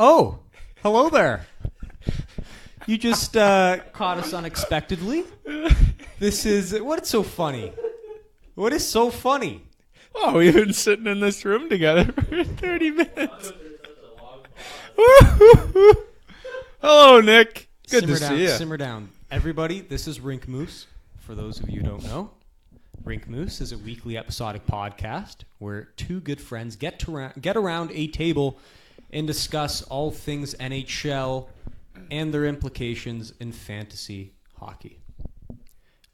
Oh, hello there. You just caught us unexpectedly. This is... What's so funny? What is so funny? Oh, we've been sitting in this room together for 30 minutes. Hello, Nick. Good to see you. Simmer down. Everybody, this is Rink Moose. For those of you who don't know, Rink Moose is a weekly episodic podcast where two good friends get around a table and discuss all things NHL and their implications in fantasy hockey.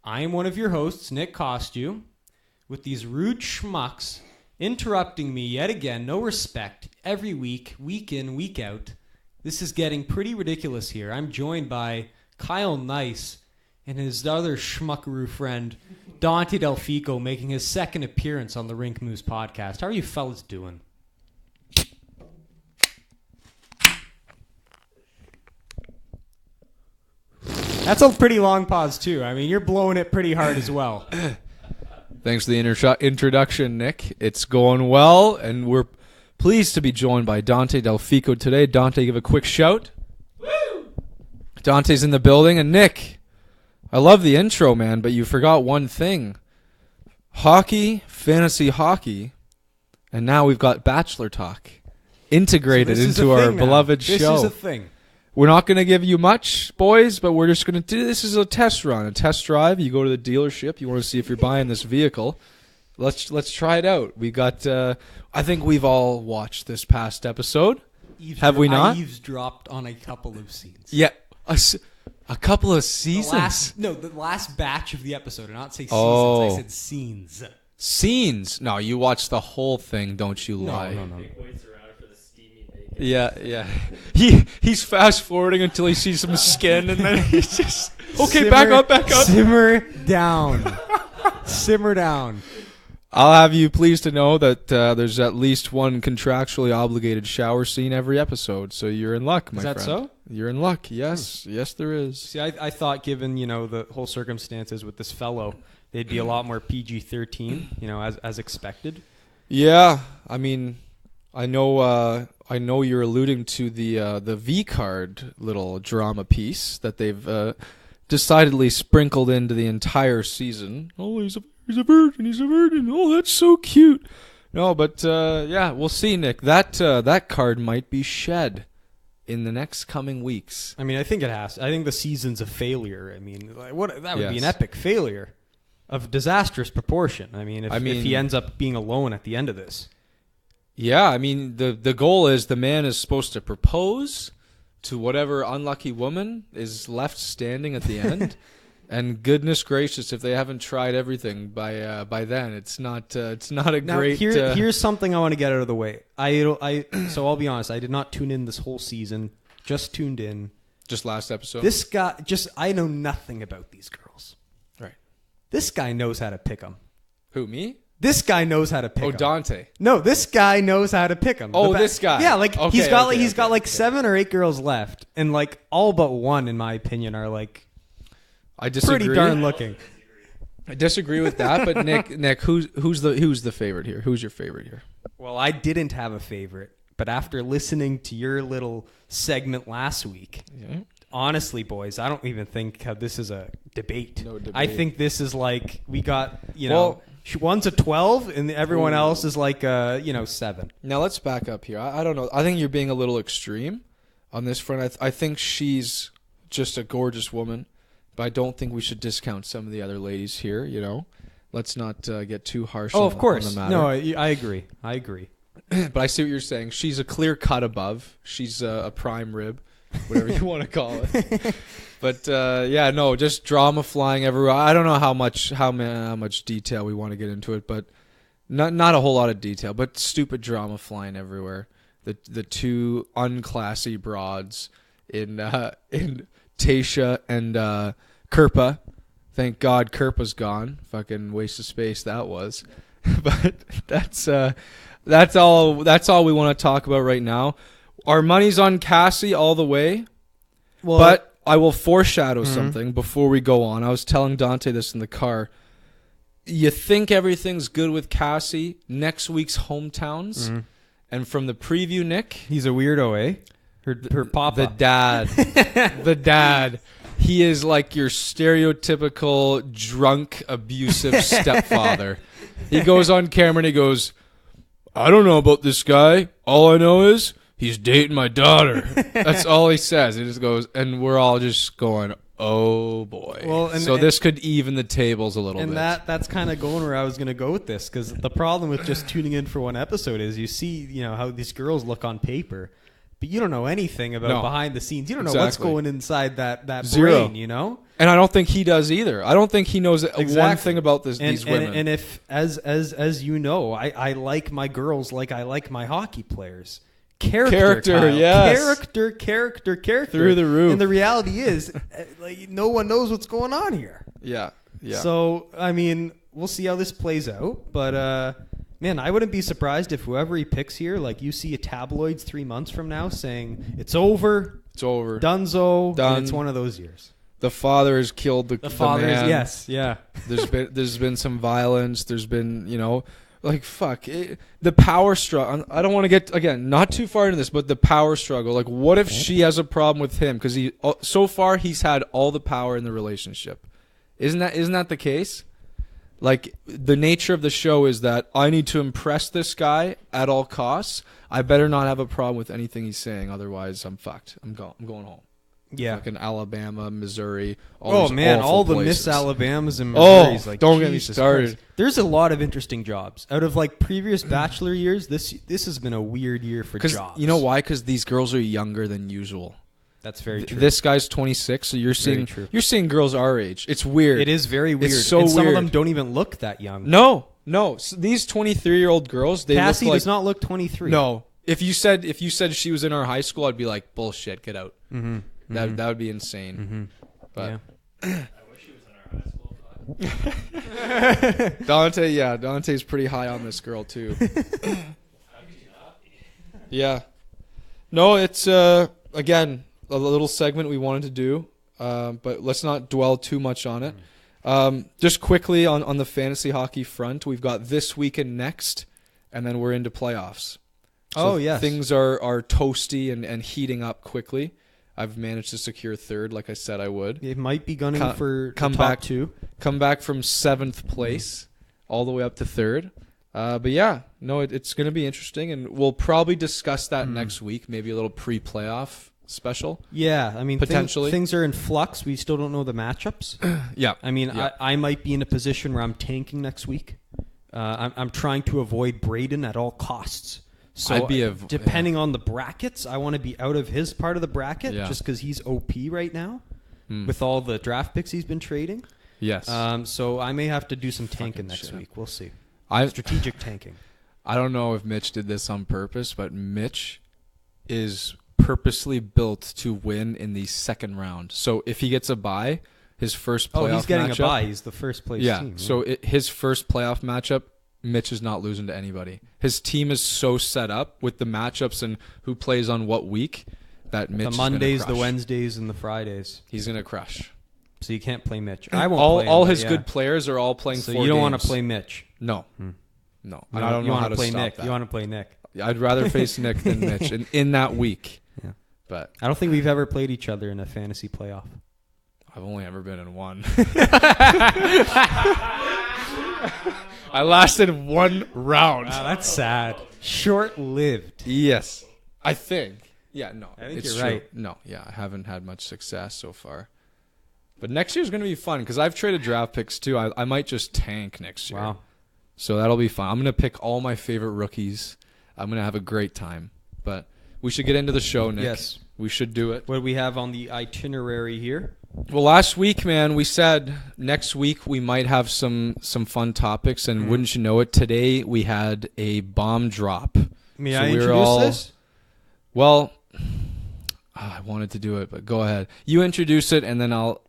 I am one of your hosts, Nick Costu, with these rude schmucks interrupting me yet again, no respect, every week, week in, week out. This is getting pretty ridiculous here. I'm joined by Kyle Nice and his other schmuckaroo friend, Dante Delfico, making his second appearance on the Rink Moose Podcast. How are you fellas doing? That's a pretty long pause, too. I mean, you're blowing it pretty hard as well. Thanks for the introduction, Nick. It's going well, and we're pleased to be joined by Dante Delfico today. Dante, give a quick shout. Woo! Dante's in the building, and Nick, I love the intro, man, but you forgot one thing. Hockey, fantasy hockey, and now we've got Bachelor Talk integrated into our beloved show. This is a thing. We're not going to give you much, boys, but we're just going to do this is a test run, a test drive. You go to the dealership, you want to see if you're buying this vehicle. Let's try it out. We got I think we've all watched this past episode. Have we not? I eavesdropped on a couple of scenes. Yeah, a couple of seasons. The last batch of the episode. I did not say seasons, I said scenes. Scenes? No, you watched the whole thing, don't you lie. No. Yeah. He's fast forwarding until he sees some skin, and then he's just back up. Simmer down. Simmer down. I'll have you pleased to know that there's at least one contractually obligated shower scene every episode, so you're in luck, my friend. Is that so? You're in luck. Yes, yes, there is. See, I thought, given the whole circumstances with this fellow, they'd be a lot more PG-13, as expected. Yeah, I mean, I know you're alluding to the V-card little drama piece that they've decidedly sprinkled into the entire season. Oh, he's a virgin. Oh, that's so cute. No, but yeah, we'll see, Nick. That card might be shed in the next coming weeks. I mean, I think it has. I think the season's a failure. I mean, that would be an epic failure of disastrous proportion. I mean, if he ends up being alone at the end of this. Yeah, I mean, the goal is the man is supposed to propose to whatever unlucky woman is left standing at the end. And goodness gracious, if they haven't tried everything by then, it's not a now, great. Here's something I want to get out of the way. So I'll be honest. I did not tune in this whole season. Just tuned in. Just last episode. This guy, I know nothing about these girls. Right. This guy knows how to pick them. Who, me? This guy knows how to pick them. Oh, Dante. No, this guy knows how to pick them. Oh, this guy. Yeah, he's got 7 or 8 girls left, and all but one, in my opinion, are I disagree. Pretty darn looking. I disagree with that, but Nick, who's the favorite here? Who's your favorite here? Well, I didn't have a favorite, but after listening to your little segment last week, honestly, boys, I don't even think this is a debate. No debate. I think this is we got one's a 12 and everyone else is 7. Now let's back up here. I don't know. I think you're being a little extreme on this front. I think she's just a gorgeous woman. But I don't think we should discount some of the other ladies here, Let's not get too harsh on the matter. No, I agree. But I see what you're saying. She's a clear cut above. She's a prime rib, whatever you want to call it. But, just drama flying everywhere. I don't know how much detail we want to get into it, but not a whole lot of detail. But stupid drama flying everywhere. The two unclassy broads in Tasha and Kerpa. Thank God Kerpa's gone. Fucking waste of space that was. But that's all we want to talk about right now. Our money's on Cassie all the way. Well, but I will foreshadow something before we go on. I was telling Dante this in the car. You think everything's good with Cassie? Next week's hometowns. And from the preview, Nick, he's a weirdo, eh? Her papa. The dad. The dad. He is like your stereotypical drunk, abusive stepfather. He goes on camera and he goes, I don't know about this guy. All I know is he's dating my daughter. That's all he says. He just goes, and we're all just going, oh boy. Well, so this could even the tables a little bit. And that's kind of going where I was going to go with this, because the problem with just tuning in for one episode is you see, how these girls look on paper, but you don't know anything about behind the scenes. You don't know what's going inside that Zero. brain, And I don't think he does either. I don't think he knows one thing about these women. And if, as you know, I like my girls like I like my hockey players. Character, yes. Character. Through the roof. And the reality is, no one knows what's going on here. Yeah. So, we'll see how this plays out. But, man, I wouldn't be surprised if whoever he picks here, like you see a tabloids 3 months from now saying, it's over. Dunzo. Done. And it's one of those years. The father has killed the father. Man. Yes, yeah. There's been some violence. There's been, the power struggle. I don't want to get, again, not too far into this, but the power struggle. Like, what if she has a problem with him? Because so far he's had all the power in the relationship. Isn't that the case? Like, the nature of the show is that I need to impress this guy at all costs. I better not have a problem with anything he's saying. Otherwise, I'm fucked. I'm going home. Yeah. Like in Alabama, Missouri. All the places. Miss Alabamas and Missouris. Don't get me started. Christ. There's a lot of interesting jobs. Out of previous Bachelor years, this has been a weird year for jobs. You know why? Because these girls are younger than usual. That's very true. This guy's 26, so you're seeing girls our age. It's weird. It is very weird. It's so and some weird. of them don't even look that young. No. So these 23-year-old girls, Cassie look like, does not look 23. No. If you said she was in our high school, I'd be like, bullshit, get out. Mm-hmm. That would be insane. Mm-hmm. But yeah. I wish she was in our high school. Dante's pretty high on this girl too. Yeah. No, it's again a little segment we wanted to do, but let's not dwell too much on it. Just quickly on the fantasy hockey front, we've got this week and next, and then we're into playoffs. So yes. Things are toasty and heating up quickly. I've managed to secure third, like I said I would. It might be gunning for come top back, two. Come back from 7th place all the way up to third. But yeah, no, it's going to be interesting, and we'll probably discuss that next week, maybe a little pre-playoff special. Yeah, potentially. Things are in flux. We still don't know the matchups. Yeah. I might be in a position where I'm tanking next week. I'm trying to avoid Braden at all costs. So depending on the brackets, I want to be out of his part of the bracket just because he's OP right now with all the draft picks he's been trading. Yes. So I may have to do some tanking next week. We'll see. Strategic tanking. I don't know if Mitch did this on purpose, but Mitch is purposely built to win in the second round. So if he gets a bye, his first playoff matchup... Oh, he's getting a bye. He's the first place team. Yeah, so his first playoff matchup, Mitch is not losing to anybody. His team is so set up with the matchups and who plays on what week that Mitch is the Mondays, gonna crush. The Wednesdays, and the Fridays. He's going to crush. So you can't play Mitch. I won't play all his good players are all playing so 4 you don't games. want to play Mitch. No. No. And I don't know how to play stop Nick. that. You want to play Nick. I'd rather face Nick than Mitch in that week. Yeah. But I don't think we've ever played each other in a fantasy playoff. I've only ever been in one. I lasted one round. Wow, that's sad. Short-lived. Yes. I think. Yeah, no. I think it's you're true. right. No, yeah, I haven't had much success so far. But next year's going to be fun because I've traded draft picks too. I might just tank next year. Wow. So that'll be fun. I'm going to pick all my favorite rookies. I'm going to have a great time. But we should get into the show, Nick. Yes. We should do it. What do we have on the itinerary here? Well, last week, man, we said next week we might have some fun topics, and wouldn't you know it, today we had a bomb drop. May I introduce this? Well, I wanted to do it, but go ahead. You introduce it, and then I'll...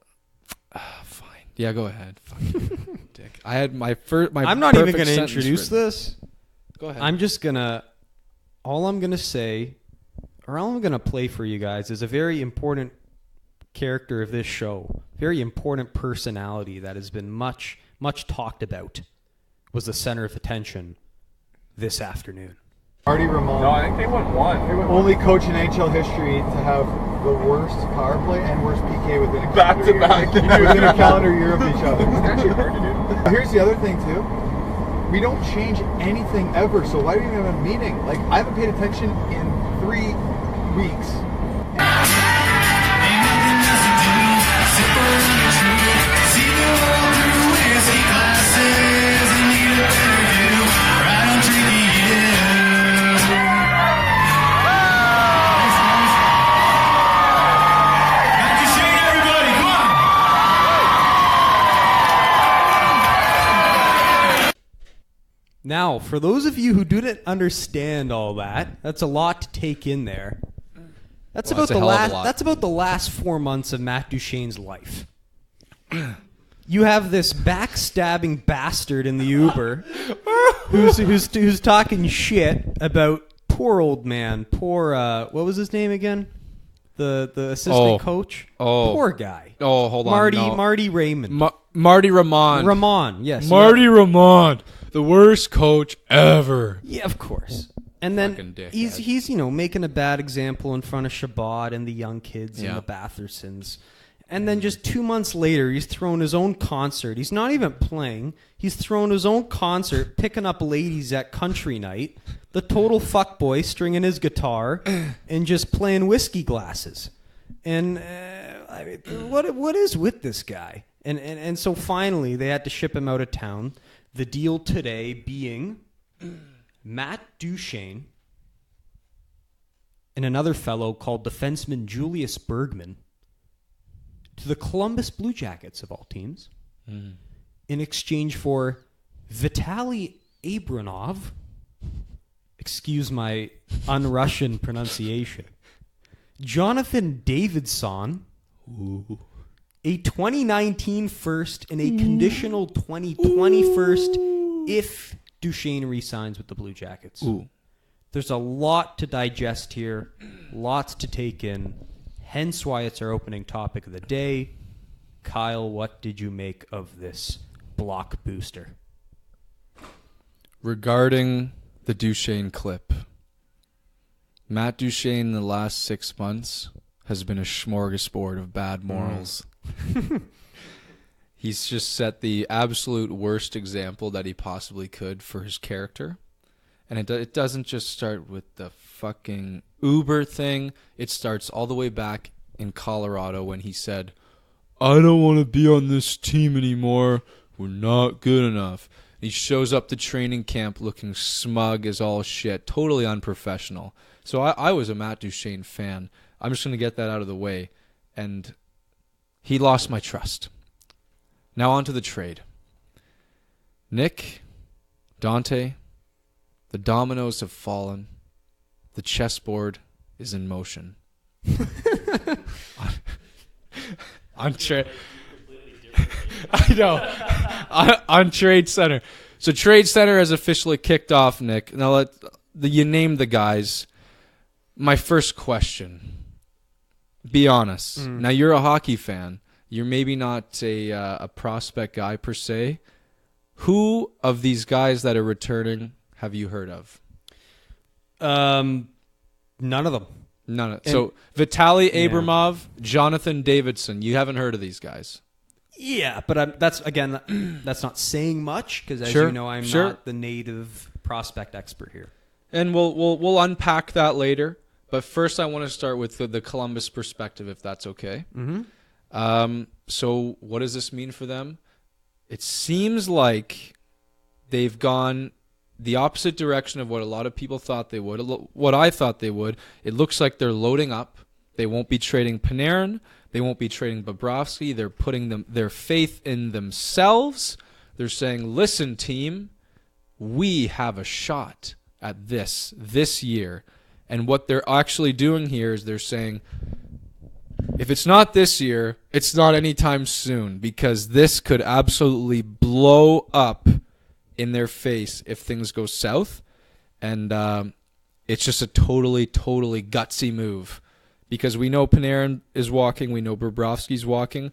fine. Yeah, go ahead. Fuck you, dick. I had my first... I'm not even going to introduce this. Go ahead. I'm just going to... All I'm going to say, or all I'm going to play for you guys is a very important character of this show, very important personality that has been much talked about, was the center of attention this afternoon. Marty Ramon. No, I think they won one. Only coach in NHL history to have the worst power play and worst PK within a Back calendar to back. year. Within a calendar year of each other. It's actually hard to do. Here's the other thing too. We don't change anything ever, so why do we even have a meeting? Like, I haven't paid attention in 3 weeks. Now, for those of you who didn't understand all that, that's a lot to take in there. That's Well, about that's a the hell of a last. lot. That's about the last 4 months of Matt Duchene's life. You have this backstabbing bastard in the Uber who's talking shit about poor old man. Poor what was his name again? The assistant coach. Oh. Poor guy. Oh, hold on. Marty Raymond. Marty Ramon. Ramon. Yes. Marty Ramon, the worst coach ever. Yeah, of course. And then Fucking dickhead. he's making a bad example in front of Shabbat and the young kids Yeah. and the Bathersons. And then just 2 months later, he's throwing his own concert. He's not even playing. He's throwing his own concert, picking up ladies at country night. The total fuckboy stringing his guitar and just playing whiskey glasses. And I mean, what is with this guy? And so finally, they had to ship him out of town. The deal today being Matt Duchene and another fellow called defenseman Julius Bergman to the Columbus Blue Jackets of all teams in exchange for Vitaly Abramov, excuse my un-Russian pronunciation, Jonathan Davidson, a 2019 first and a conditional 2020 first if Duchene re-signs with the Blue Jackets. Ooh. There's a lot to digest here, lots to take in, hence why it's our opening topic of the day. Kyle, what did you make of this block booster? Regarding the Duchene clip, Matt Duchene in the last 6 months has been a smorgasbord of bad morals. He's just set the absolute worst example that he possibly could for his character. And it doesn't just start with the fucking Uber thing. It starts all the way back in Colorado when he said, "I don't want to be on this team anymore. We're not good enough." He shows up to training camp looking smug as all shit, totally unprofessional. So I was a Matt Duchene fan. I'm just going to get that out of the way. And he lost my trust. Now on to the trade. Nick, Dante, the dominoes have fallen. The chessboard is in motion. on trade. I know. on Trade Center. So Trade Center has officially kicked off, Nick. Now you named the guys. My first question. Be honest. Now you're a hockey fan. You're maybe not a prospect guy per se. Who of these guys that are returning have you heard of? None of them. None. So Vitaly Abramov, Jonathan Davidson. You haven't heard of these guys. Yeah, but that's not saying much because, as Sure, you know, I'm sure. not the native prospect expert here. And we'll unpack that later. But first, I want to start with the Columbus perspective, if that's okay. Mm-hmm. So what does this mean for them? It seems like they've gone the opposite direction of what a lot of people thought they would, what I thought they would. It looks like they're loading up. They won't be trading Panarin. They won't be trading Bobrovsky. They're putting their faith in themselves. They're saying, listen, team, we have a shot at this year. And what they're actually doing here is they're saying, if it's not this year, it's not anytime soon, because this could absolutely blow up in their face if things go south. And it's just a totally, totally gutsy move, because we know Panarin is walking. We know Bobrovsky's walking.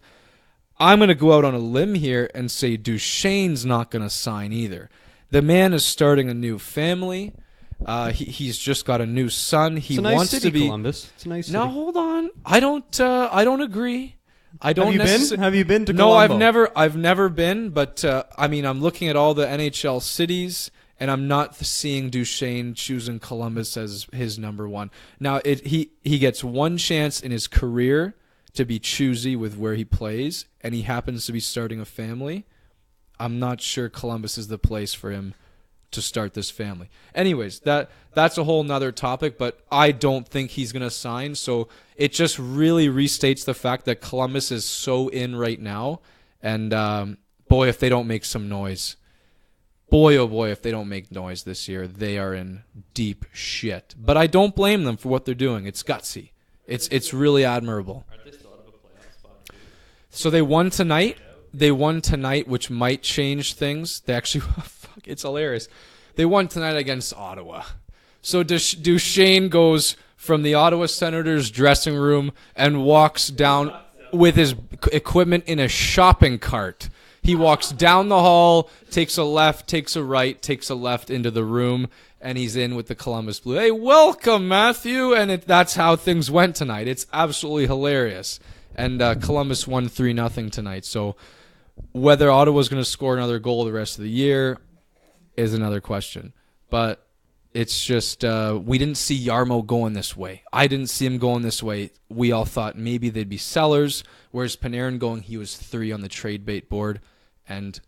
I'm going to go out on a limb here and say Duchene's not going to sign either. The man is starting a new family. He's just got a new son. He It's a nice wants city, to be. Columbus. It's a nice city. Now hold on. I don't agree. I don't. Have you been to No, Colombo? I've never been. But I mean, I'm looking at all the NHL cities, and I'm not seeing Duchene choosing Columbus as his number one. Now he gets one chance in his career to be choosy with where he plays, and he happens to be starting a family. I'm not sure Columbus is the place for him to start this family. Anyways, that's a whole nother topic, but I don't think he's going to sign. So it just really restates the fact that Columbus is so in right now. And boy, if they don't make some noise. Boy, oh boy, if they don't make noise this year, they are in deep shit. But I don't blame them for what they're doing. It's gutsy. It's really admirable. Aren't they still out of a playoff spot too? So they won tonight. They won tonight, which might change things. They actually, fuck, it's hilarious. They won tonight against Ottawa. So Duchene goes from the Ottawa Senators dressing room and walks down with his equipment in a shopping cart. He walks down the hall, takes a left, takes a right, takes a left into the room, and he's in with the Columbus Blue. Hey, welcome, Matthew. And that's how things went tonight. It's absolutely hilarious. And Columbus won 3-0 tonight. So whether Ottawa's going to score another goal the rest of the year is another question. But it's just we didn't see Jarmo going this way. I didn't see him going this way. We all thought maybe they'd be sellers, whereas Panarin going, he was 3 on the trade bait board, and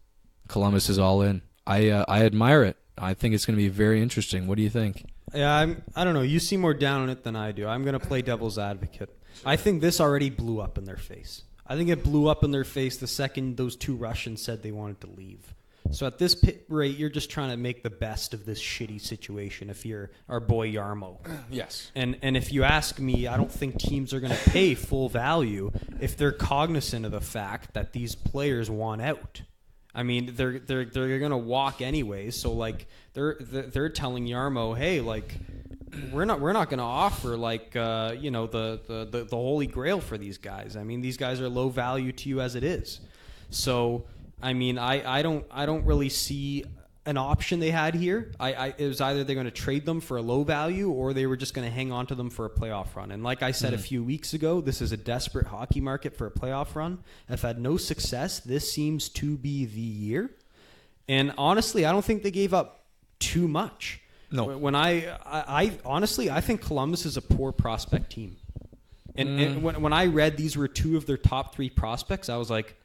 Columbus is all in. I admire it. I think it's going to be very interesting. What do you think? Yeah, I don't know. You seem more down on it than I do. I'm going to play devil's advocate. I think this already blew up in their face. I think it blew up in their face the second those 2 Russians said they wanted to leave. So at this rate, you're just trying to make the best of this shitty situation if you're our boy Jarmo. Yes. And if you ask me, I don't think teams are going to pay full value if they're cognizant of the fact that these players want out. I mean, they're going to walk anyways. So like they're telling Jarmo, hey, like we're not going to offer like the holy grail for these guys. I mean, these guys are low value to you as it is. So I mean, I don't really see an option they had here. It was either they're going to trade them for a low value or they were just going to hang on to them for a playoff run. And like I said a few weeks ago, this is a desperate hockey market for a playoff run. If had no success, this seems to be the year. And honestly, I don't think they gave up too much. No. When I honestly, I think Columbus is a poor prospect team. And when I read these were 2 of their top 3 prospects, I was like,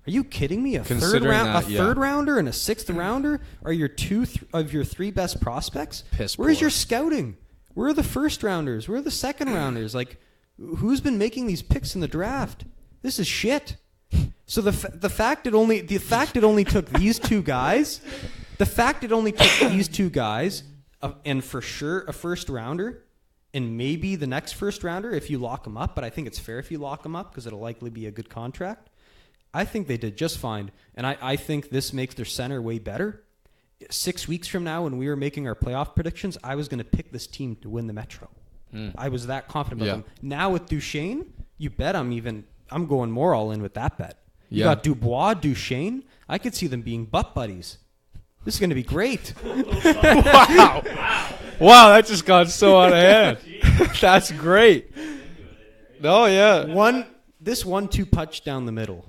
are you kidding me? A third rounder and a 6th rounder are your 2 of your 3 best prospects? Where's your scouting? Where are the first rounders? Where are the second rounders? Like, who's been making these picks in the draft? This is shit. So the fact it only took these 2 guys, and for sure a first rounder, and maybe the next first rounder if you lock them up. But I think it's fair if you lock them up because it'll likely be a good contract. I think they did just fine, and I think this makes their center way better. 6 weeks from now, when we were making our playoff predictions, I was going to pick this team to win the Metro. I was that confident about them. Now with Duchene, you bet I'm going more all in with that bet. You got Dubois, Duchene. I could see them being butt buddies. This is going to be great. Wow. Wow, that just got so out of hand. That's great. Oh, yeah. This 1-2 punch down the middle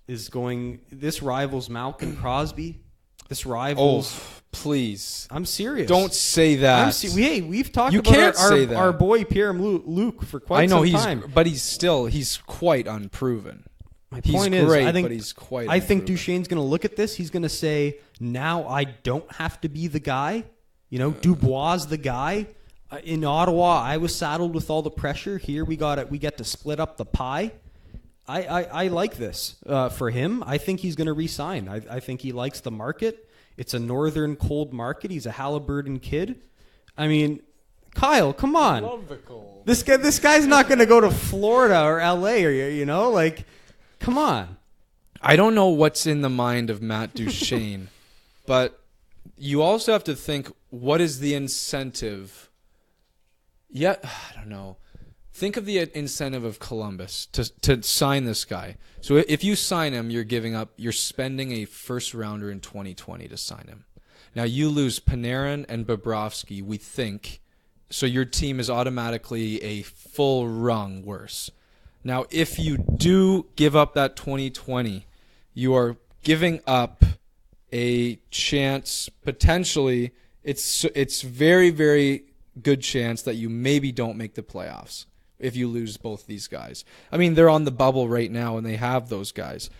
is going. This rivals Malkin Crosby. This rivals. Oh, please. I'm serious. Don't say that. We've talked You about can't say that. our boy Pierre Luke for quite some time. But he's quite unproven. My point is, great, I think, but he's quite I think unproven. Duchene's going to look at this. He's going to say, now I don't have to be the guy. You know, Dubois the guy. In Ottawa, I was saddled with all the pressure. Here we get to split up the pie. I like this for him. I think he's going to re-sign. I think he likes the market. It's a northern cold market. He's a Halliburton kid. I mean, Kyle, come on. Love the cold. This guy's not going to go to Florida or LA or like, come on. I don't know what's in the mind of Matt Duchene, but you also have to think, what is the incentive? Yeah, I don't know. Think of the incentive of Columbus to sign this guy. So if you sign him, you're spending a first rounder in 2020 to sign him. Now you lose Panarin and Bobrovsky, we think, so your team is automatically a full rung worse. Now, if you do give up that 2020, you are giving up a chance, potentially, it's very, very good chance that you maybe don't make the playoffs if you lose both these guys. I mean, they're on the bubble right now, and they have those guys.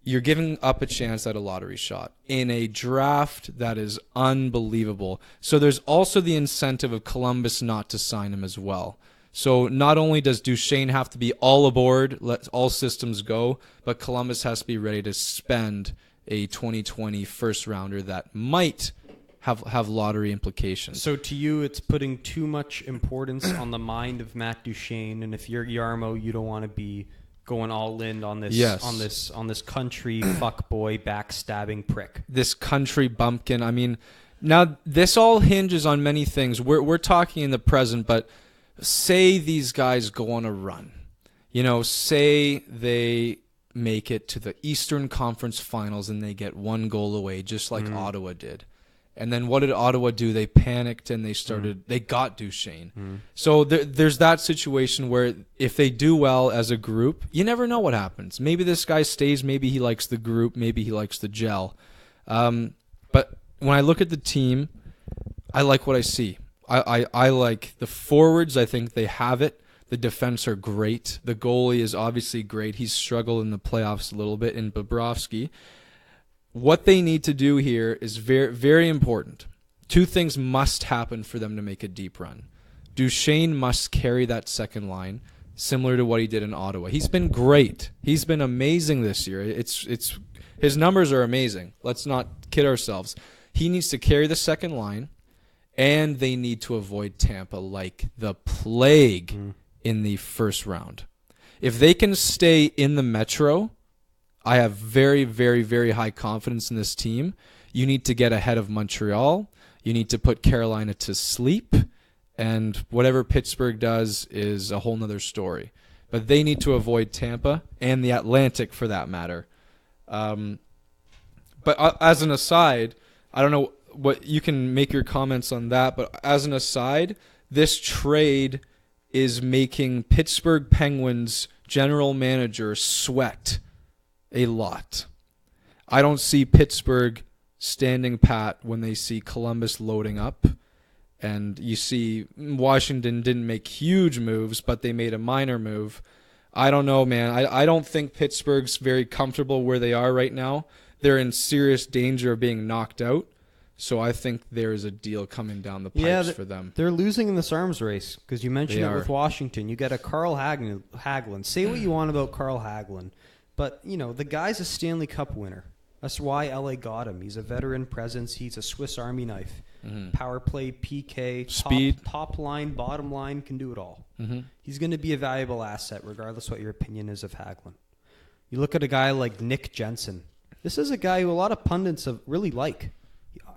You're giving up a chance at a lottery shot in a draft that is unbelievable. So there's also the incentive of Columbus not to sign him as well. So not only does Duchene have to be all aboard, let all systems go, but Columbus has to be ready to spend a 2020 first rounder that might have lottery implications. So to you, it's putting too much importance on the mind of Matt Duchene, and if you're Yarmo, you don't want to be going all in on this on this country fuckboy backstabbing prick. This country bumpkin. I mean, now this all hinges on many things. We're talking in the present, but say these guys go on a run. You know, say they make it to the Eastern Conference Finals and they get one goal away, just like Ottawa did. And then what did Ottawa do? They panicked and they got Duchene. So there's that situation where if they do well as a group, you never know what happens. Maybe this guy stays, maybe he likes the group, maybe he likes the gel. But when I look at the team, I like what I see. I like the forwards. I think they have it. The defense are great. The goalie is obviously great. He's struggled in the playoffs a little bit in Bobrovsky. What they need to do here is very, very important. Two things must happen for them to make a deep run. Duchene must carry that second line, similar to what he did in Ottawa. He's been great. He's been amazing this year. It's his numbers are amazing. Let's not kid ourselves. He needs to carry the second line, and they need to avoid Tampa like the plague in the first round. If they can stay in the Metro, I have very, very, very high confidence in this team. You need to get ahead of Montreal. You need to put Carolina to sleep. And whatever Pittsburgh does is a whole nother story. But they need to avoid Tampa and the Atlantic for that matter. But as an aside, I don't know what you can make your comments on that. But as an aside, this trade is making Pittsburgh Penguins general manager sweat a lot. I don't see Pittsburgh standing pat when they see Columbus loading up. And you see Washington didn't make huge moves, but they made a minor move. I don't know, man. I don't think Pittsburgh's very comfortable where they are right now. They're in serious danger of being knocked out. So I think there is a deal coming down the pipes for them. They're losing in this arms race because you mentioned it with Washington. You get a Carl Hagelin. Say what you want about Carl Hagelin. But, you know, the guy's a Stanley Cup winner. That's why LA got him. He's a veteran presence. He's a Swiss Army knife. Power play, PK, speed, top line, bottom line, can do it all. He's going to be a valuable asset regardless what your opinion is of Hagelin. You look at a guy like Nick Jensen. This is a guy who a lot of pundits really like.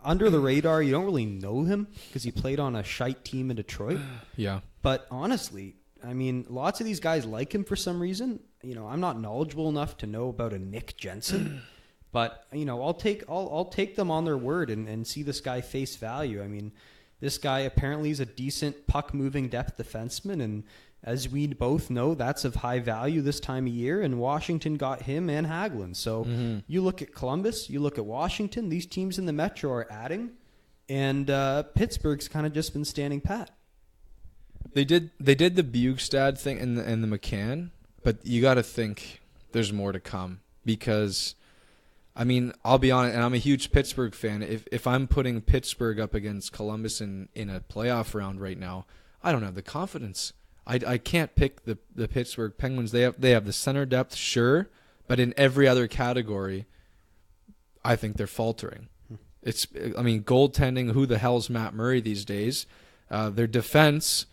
Under the radar, you don't really know him because he played on a shite team in Detroit. Yeah. But honestly, I mean, lots of these guys like him for some reason. You know, I'm not knowledgeable enough to know about a Nick Jensen, but you know, I'll take them on their word and see this guy face value. I mean, this guy apparently is a decent puck moving depth defenseman, and as we both know, that's of high value this time of year. And Washington got him and Hagelin. So you look at Columbus, you look at Washington. These teams in the Metro are adding, and Pittsburgh's kind of just been standing pat. They did the Bugstad thing and the McCann, but you got to think there's more to come because, I mean, I'll be honest, and I'm a huge Pittsburgh fan. If I'm putting Pittsburgh up against Columbus in a playoff round right now, I don't have the confidence. I can't pick the Pittsburgh Penguins. They have the center depth, sure, but in every other category, I think they're faltering. Goaltending. Who the hell's Matt Murray these days? Their defense.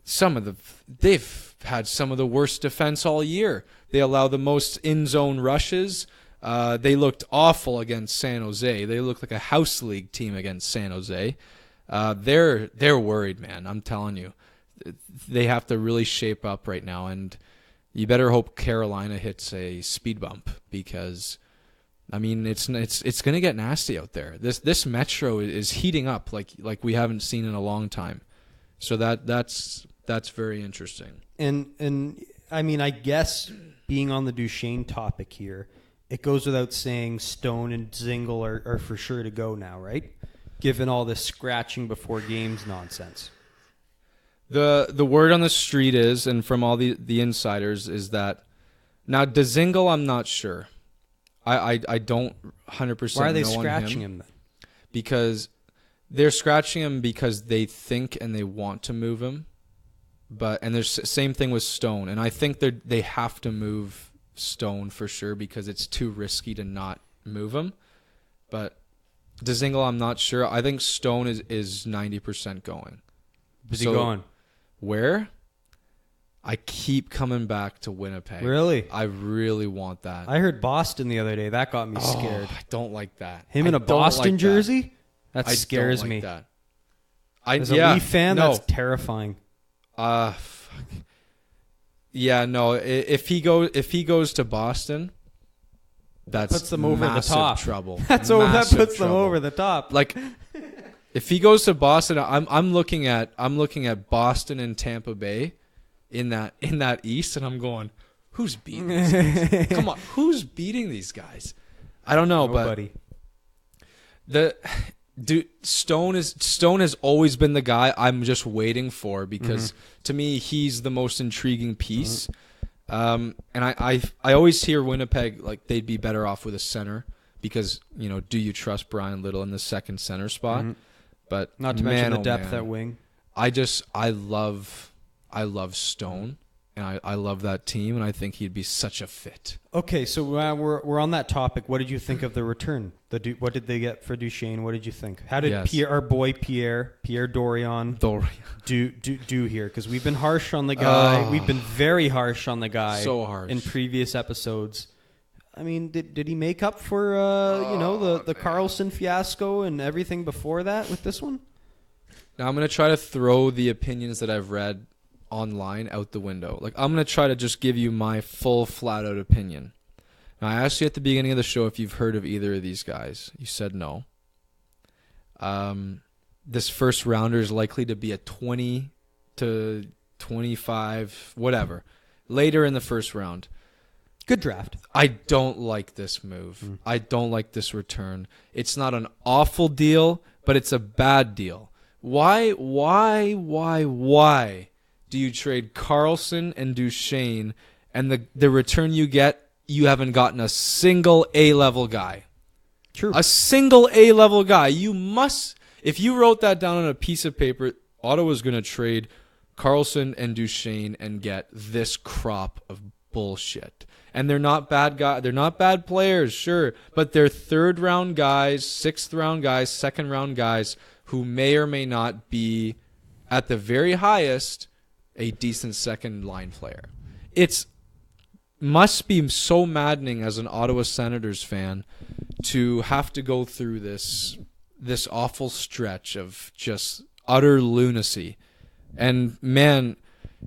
They've had some of the worst defense all year. They allow the most in-zone rushes. They looked awful against San Jose. They looked like a house league team against San Jose. They're worried, man. I'm telling you, they have to really shape up right now, and you better hope Carolina hits a speed bump because I mean, it's going to get nasty out there. This Metro is heating up like we haven't seen in a long time. So that's very interesting. And I mean, I guess being on the Duchene topic here, it goes without saying Stone and Dzingel are for sure to go now, right? Given all this scratching before games nonsense. The word on the street is, and from all the insiders, is that now Dzingel, I'm not sure. I don't 100% know. Why are they on scratching him then? Because they're scratching him because they think and they want to move him. And there's same thing with Stone, and I think they have to move Stone for sure because it's too risky to not move him. But Dzingel, I'm not sure. I think Stone is 90% going. Is he going? Where? I keep coming back to Winnipeg. Really? I really want that. I heard Boston the other day. That got me scared. I don't like that. Him in a Boston jersey? That I scares don't like me. That. As a Leaf fan, that's terrifying. Fuck. Yeah, no. If he goes to Boston, that's puts them over the top. Trouble. That puts them over the top. Like, if he goes to Boston, I'm looking at Boston and Tampa Bay in that East, and I'm going, who's beating these guys? Come on, who's beating these guys? I don't know, Nobody. but Stone has always been the guy I'm just waiting for because to me he's the most intriguing piece. And I always hear Winnipeg like they'd be better off with a center because do you trust Brian Little in the second center spot? But not to mention the depth at wing. I love Stone. And I love that team, and I think he'd be such a fit. Okay, so we're on that topic. What did you think of the return? What did they get for Duchene? What did you think? How did our boy Pierre Dorion do here? Because we've been harsh on the guy. We've been very harsh on the guy. So harsh in previous episodes. I mean, did he make up for the Carlson fiasco and everything before that with this one? Now I'm gonna try to throw the opinions that I've read online out the window. Like, I'm going to try to just give you my full flat out opinion. Now, I asked you at the beginning of the show if you've heard of either of these guys. You said no. This first rounder is likely to be a 20 to 25, whatever, later in the first round. Good draft. I don't like this move. I don't like this return. It's not an awful deal, but it's a bad deal. Why do you trade Carlson and Duchene, and the return you get, you haven't gotten a single A-level guy? True. A single A-level guy. You must, if you wrote that down on a piece of paper, Ottawa's going to trade Carlson and Duchene and get this crop of bullshit. And they're not bad guys. They're not bad players, sure, but they're third-round guys, sixth-round guys, second-round guys who may or may not be, at the very highest, a decent second line player. It must be so maddening as an Ottawa Senators fan to have to go through this awful stretch of just utter lunacy. And man,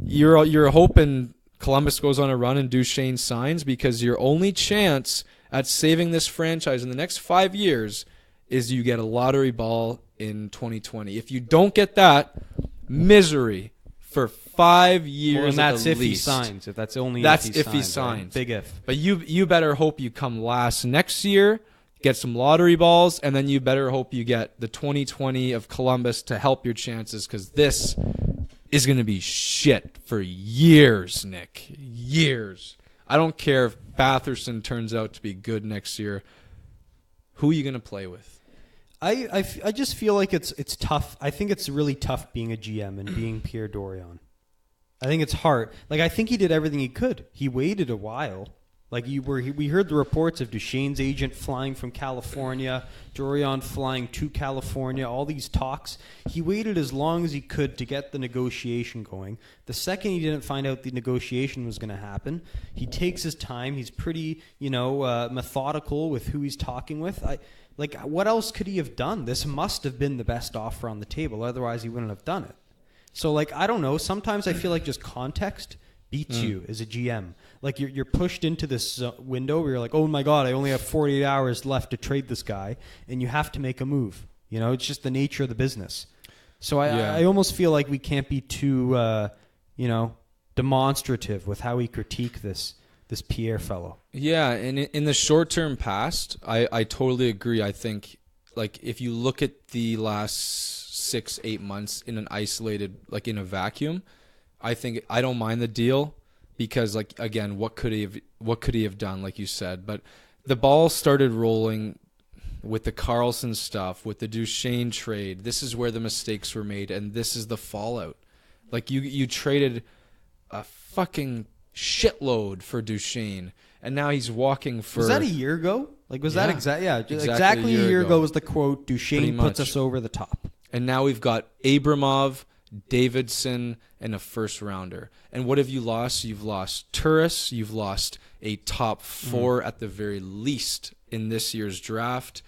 you're hoping Columbus goes on a run and Duchene signs, because your only chance at saving this franchise in the next 5 years is you get a lottery ball in 2020. If you don't get that, misery for 5 years. Well, and that's at the if least. He signs. If that's only that's if if he right? signs. Big if. But you better hope you come last next year, get some lottery balls, and then you better hope you get the 2020 of Columbus to help your chances, because this is going to be shit for years, Nick. Years. I don't care if Batherson turns out to be good next year. Who are you going to play with? I just feel like it's tough. I think it's really tough being a GM and being Pierre Dorion. I think it's hard. Like, I think he did everything he could. He waited a while. Like, we heard the reports of Duchene's agent flying from California, Dorion flying to California, all these talks. He waited as long as he could to get the negotiation going. The second he didn't find out the negotiation was going to happen, he takes his time. He's pretty, methodical with who he's talking with. What else could he have done? This must have been the best offer on the table. Otherwise, he wouldn't have done it. So, I don't know. Sometimes I feel like just context beats you as a GM. Like you're pushed into this window where you're like, oh my God, I only have 48 hours left to trade this guy, and you have to make a move. You know, it's just the nature of the business. So I almost feel like we can't be too, demonstrative with how we critique this Pierre fellow. Yeah, and in the short-term past, I totally agree. I think, like, if you look at the last 6-8 months in an isolated, like in a vacuum, I think I don't mind the deal because, like, again, what could he have done, like you said? But the ball started rolling with the Carlson stuff, with the Duchene trade. This is where the mistakes were made, and this is the fallout. Like, you traded a fucking shitload for Duchene, and now he's walking for... Was that a year ago? Like, was that exactly a year ago was the quote, Duchene puts us over the top. And now we've got Abramov, Davidson, and a first rounder. And what have you lost? You've lost Turris. You've lost a top 4 at the very least in this year's draft.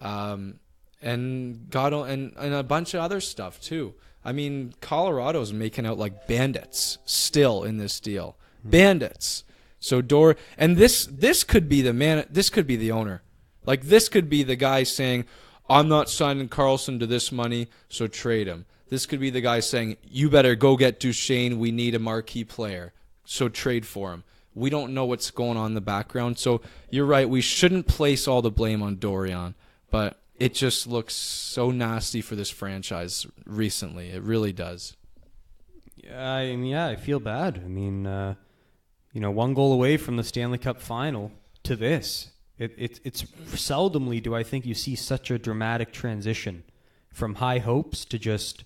And a bunch of other stuff too. I mean, Colorado's making out like bandits still in this deal. Bandits. So this could be the man. This could be the owner. Like, this could be the guy saying, I'm not signing Carlson to this money, so trade him. This could be the guy saying, you better go get Duchene. We need a marquee player, so trade for him. We don't know what's going on in the background. So you're right. We shouldn't place all the blame on Dorion, but it just looks so nasty for this franchise recently. It really does. Yeah, I feel bad. I mean, 1 goal away from the Stanley Cup final to this. It's seldomly do I think you see such a dramatic transition from high hopes to just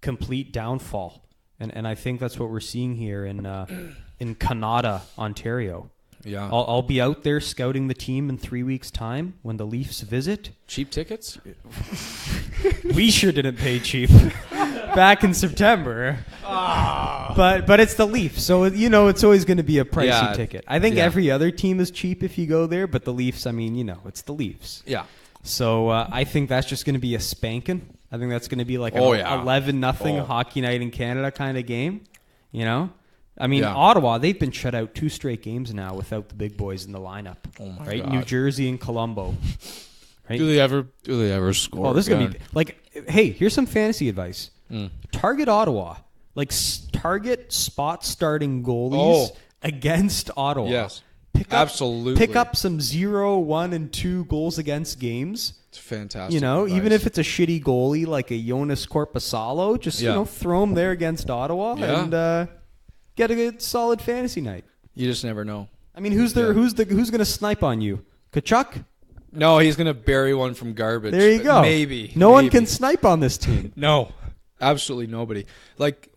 complete downfall. And I think that's what we're seeing here in Canada, Ontario. Yeah. I'll be out there scouting the team in 3 weeks' time when the Leafs visit. Cheap tickets? We sure didn't pay cheap back in September. But it's the Leafs, so it's always going to be a pricey ticket. I think every other team is cheap if you go there, but the Leafs, I mean, it's the Leafs. Yeah. So I think that's just going to be a spanking. I think that's going to be like an 11-0 hockey night in Canada kind of game. I mean, Ottawa, they've been shut out 2 straight games now without the big boys in the lineup. Oh my right? God. New Jersey and Colombo. Right? Do they ever score? Oh, this is going to be like, hey, here's some fantasy advice. Target Ottawa. Like, target spot starting goalies against Ottawa. Yes. Absolutely. Pick up some 0, 1, and 2 goals against games. It's fantastic. Even if it's a shitty goalie like a Jonas Korpisalo, just throw him there against Ottawa and get a good solid fantasy night. You just never know. I mean, who's going to snipe on you? Kachuk? No, he's going to bury one from garbage. There you go. Maybe. No one can snipe on this team. No, absolutely nobody. Like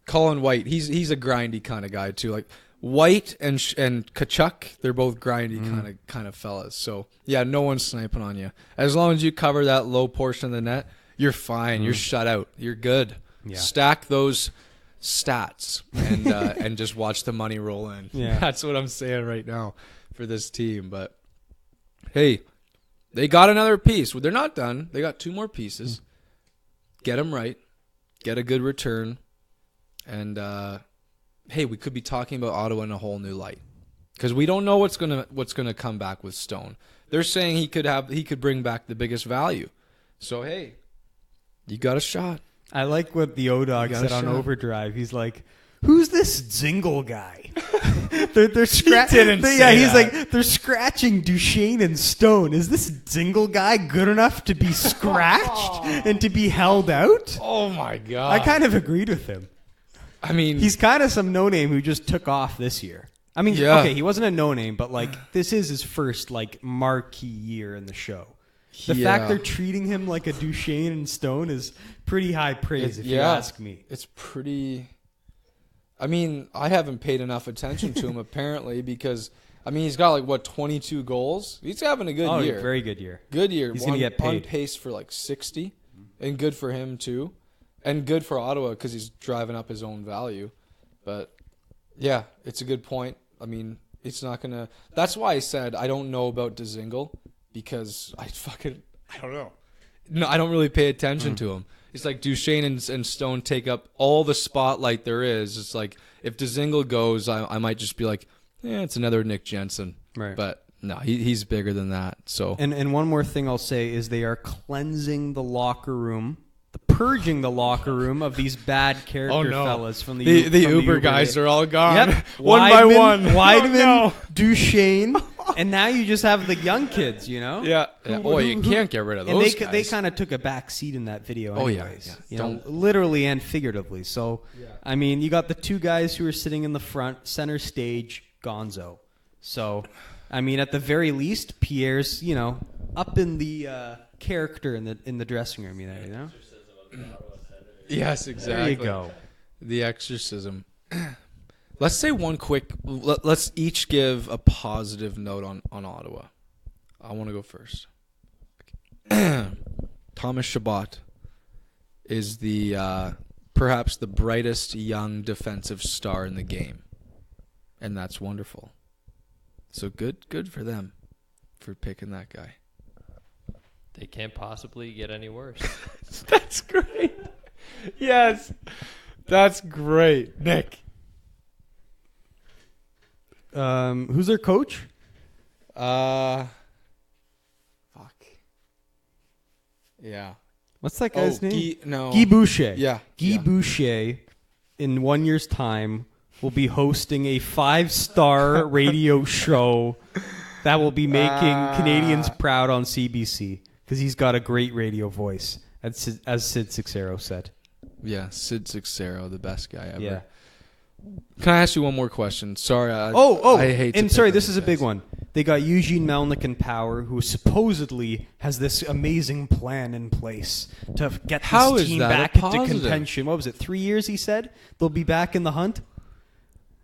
Colin White, he's a grindy kind of guy too. Like White and Kachuk, they're both grindy kind of fellas. So yeah, no one's sniping on you. As long as you cover that low portion of the net, you're fine. You're shut out. You're good. Yeah. Stack those stats and just watch the money roll in. Yeah. That's what I'm saying right now for this team. But hey, they got another piece. Well, they're not done. They got 2 more pieces. Get them right. Get a good return. And hey, we could be talking about Ottawa in a whole new light because we don't know what's gonna come back with Stone. They're saying he could bring back the biggest value. So hey, you got a shot. I like what the O-Dog said on Overdrive. He's like, "Who's this Zingle guy?" they're scratching. He's like, they're scratching Duchene and Stone. Is this Zingle guy good enough to be scratched and to be held out? Oh my God! I kind of agreed with him. I mean, he's kind of some no-name who just took off this year. I mean, okay, he wasn't a no-name, but like this is his first like marquee year in the show. The fact they're treating him like a Duchene and Stone is pretty high praise, if you ask me. It's pretty. I mean, I haven't paid enough attention to him apparently because I mean he's got like 22 goals. He's having a good year. Very good year. Good year. He's gonna get paid. On pace for like 60, and good for him too, and good for Ottawa because he's driving up his own value. But yeah, it's a good point. I mean, it's not gonna. That's why I said I don't know about Dzingel because I don't know. No, I don't really pay attention to him. It's like Duchene and Stone take up all the spotlight there is. It's like if Dzingel goes, I might just be like, it's another Nick Jensen. Right. But no, he's bigger than that. So And one more thing I'll say is they are cleansing the locker room, purging the locker room of these bad character fellas from the Uber guys are all gone. Yep. One by one. Weidman, Duchene, and now you just have the young kids, you know? Yeah. You can't get rid of and those they guys. kind of took a back seat in that video anyways. Yeah. You know, literally and figuratively. So, I mean, you got the two guys who are sitting in the front, center stage, gonzo. So, I mean, at the very least, Pierre's, up in the character in the dressing room, you know? Yes, exactly. There you go. The exorcism. Let's say one quick. Let's each give a positive note on Ottawa. I want to go first. Thomas Chabot is the perhaps the brightest young defensive star in the game, and that's wonderful. So good for them for picking that guy. They can't possibly get any worse. That's great. Yes, that's great, Nick. Who's their coach? Fuck. Yeah. What's that guy's name? Guy Boucher. Yeah. Guy Boucher, in 1 year's time, will be hosting a 5-star radio show that will be making Canadians proud on CBC because he's got a great radio voice, as Sid Sixero said. Yeah, Sid Sixero, the best guy ever. Yeah. Can I ask you one more question? Sorry. I hate to and sorry, pick this on is a you big guys. one. They got Eugene Melnick in power, who supposedly has this amazing plan in place to get How this is team that a back into positive? contention. What was it, 3 years, he said? They'll be back in the hunt?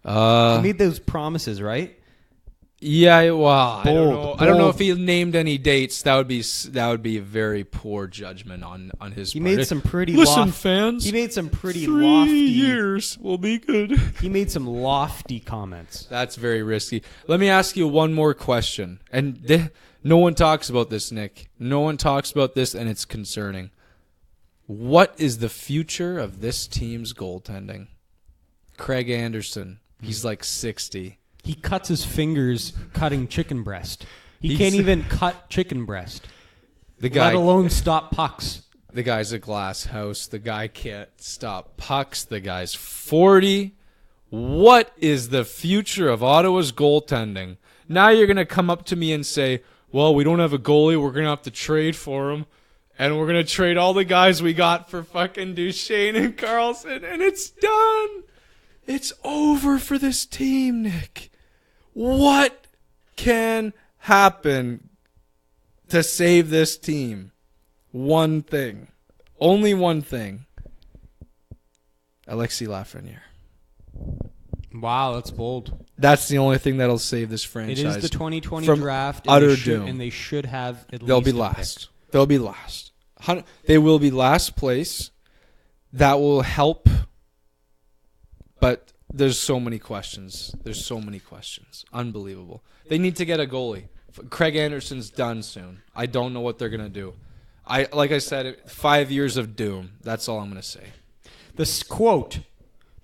He Uh, made those promises, right? yeah. Well, I don't know. Bold, I don't know bold. if he named any dates. That would be a very poor judgment on his. He part. made some pretty Listen, fans. He made some pretty 3 lofty years will be good. He made some lofty comments. That's very risky. Let me ask you one more question. And no one talks about this, Nick. No one talks about this, and it's concerning. What is the future of this team's goaltending? Craig Anderson. He's like 60. He cuts his fingers cutting chicken breast. He He's- can't even cut chicken breast, The guy, let alone stop pucks. the guy's a glass house. The guy can't stop pucks. The guy's 40. What is the future of Ottawa's goaltending? Now you're going to come up to me and say, well, we don't have a goalie. We're going to have to trade for him. And we're going to trade all the guys we got for fucking Duchene and Carlson. And it's done. It's over for this team, Nick. What can happen to save this team? One thing. Only one thing. Alexis Lafreniere. Wow, that's bold. That's the only thing that'll save this It franchise. is the 2020 from draft, utter and they should, doom. and they should have at They'll least be a pick. last. They'll be last. They will be last place. That will help. But there's so many questions. There's so many questions. Unbelievable. They need to get a goalie. Craig Anderson's done soon. I don't know what they're going to do. Like I said, 5 years of doom. That's all I'm going to say. This quote,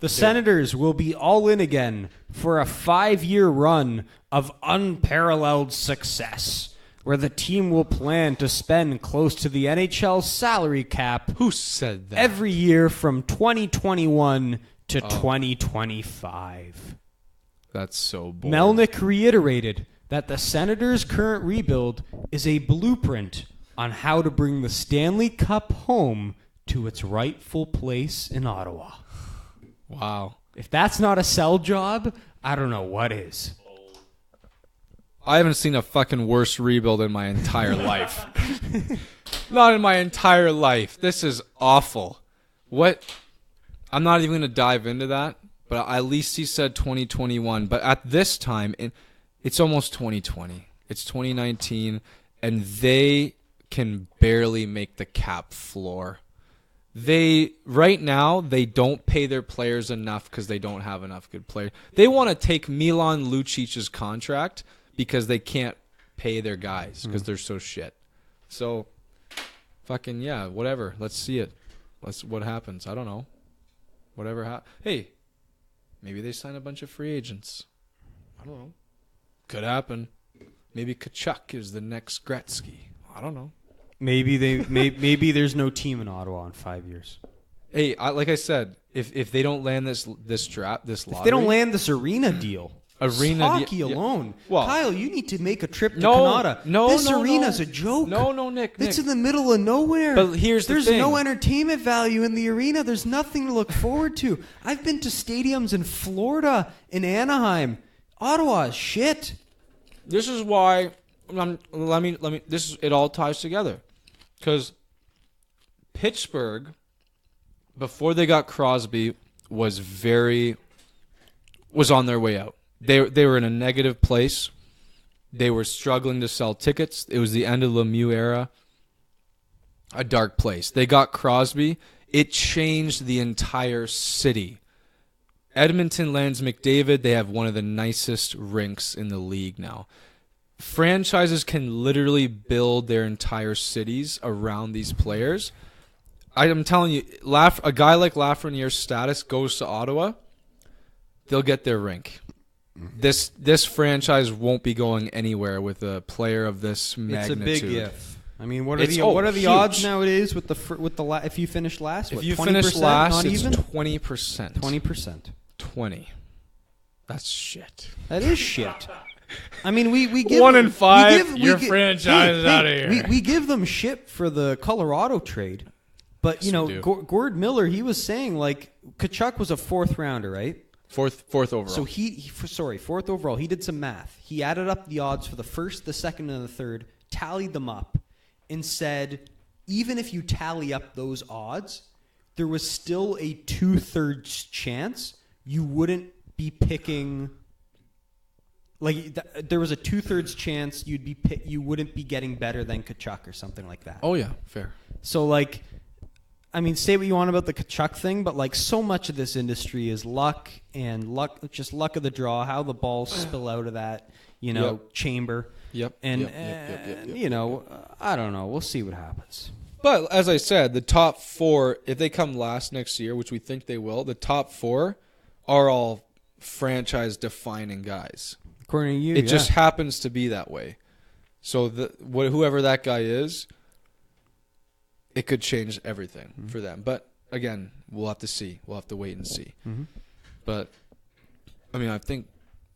the Senators will be all in again for a 5-year run of unparalleled success, where the team will plan to spend close to the NHL salary cap Who said that? every year from 2021 to 2025. That's so bold. Melnick reiterated that the Senators' current rebuild is a blueprint on how to bring the Stanley Cup home to its rightful place in Ottawa. Wow. If that's not a sell job, I don't know what is. I haven't seen a fucking worse rebuild in my entire life. Not in my entire life. This is awful. What? I'm not even going to dive into that, but at least he said 2021. But at this time, it's almost 2020. It's 2019, and they can barely make the cap floor. Right now, they don't pay their players enough because they don't have enough good players. They want to take Milan Lucic's contract because they can't pay their guys because they're so shit. So, fucking yeah, whatever. Let's see it. what happens. I don't know. Whatever. Hey, maybe they sign a bunch of free agents. I don't know. Could happen. Maybe Tkachuk is the next Gretzky. I don't know. Maybe maybe there's no team in Ottawa in 5 years. Hey, like I said, if they don't land this lottery, if they don't land this arena deal, hockey alone. Well, Kyle, you need to make a trip to Canada. This arena's a joke. No, Nick. It's in the middle of nowhere. But here's the thing. There's no entertainment value in the arena. There's nothing to look forward to. I've been to stadiums in Florida, in Anaheim. Ottawa is shit. This is why. Let me. It all ties together, because Pittsburgh, before they got Crosby, was on their way out. They were in a negative place. They were struggling to sell tickets. It was the end of the Lemieux era. A dark place. They got Crosby. It changed the entire city. Edmonton lands McDavid. They have one of the nicest rinks in the league now. Franchises can literally build their entire cities around these players. I'm telling you, a guy like Lafreniere's status goes to Ottawa, they'll get their rink. This franchise won't be going anywhere with a player of this magnitude. It's a big if. I mean, what are the odds nowadays with if you finish last? If you finish last, not it's even 20%. 20%. 20. That's shit. That is shit. I mean, we give 1 in 5. Your franchise is out of here. We give them shit for the Colorado trade, but Gord Miller, he was saying like Tkachuk was a 4th rounder, right? Fourth overall. So fourth overall. He did some math. He added up the odds for the first, the second, and the third, tallied them up, and said, even if you tally up those odds, there was still a 2/3 chance you wouldn't be picking. Like there was a 2/3 chance you wouldn't be getting better than Tkachuk or something like that. Oh yeah, fair. So like, I mean, say what you want about the Tkachuk thing, but like so much of this industry is luck, just luck of the draw, how the balls spill out of that, chamber. Yep. And I don't know. We'll see what happens. But as I said, the top 4, if they come last next year, which we think they will, the top 4 are all franchise-defining guys. According to you, it just happens to be that way. So whoever that guy is, it could change everything for them. But again, we'll have to see. We'll have to wait and see. Mm-hmm. But I mean, you think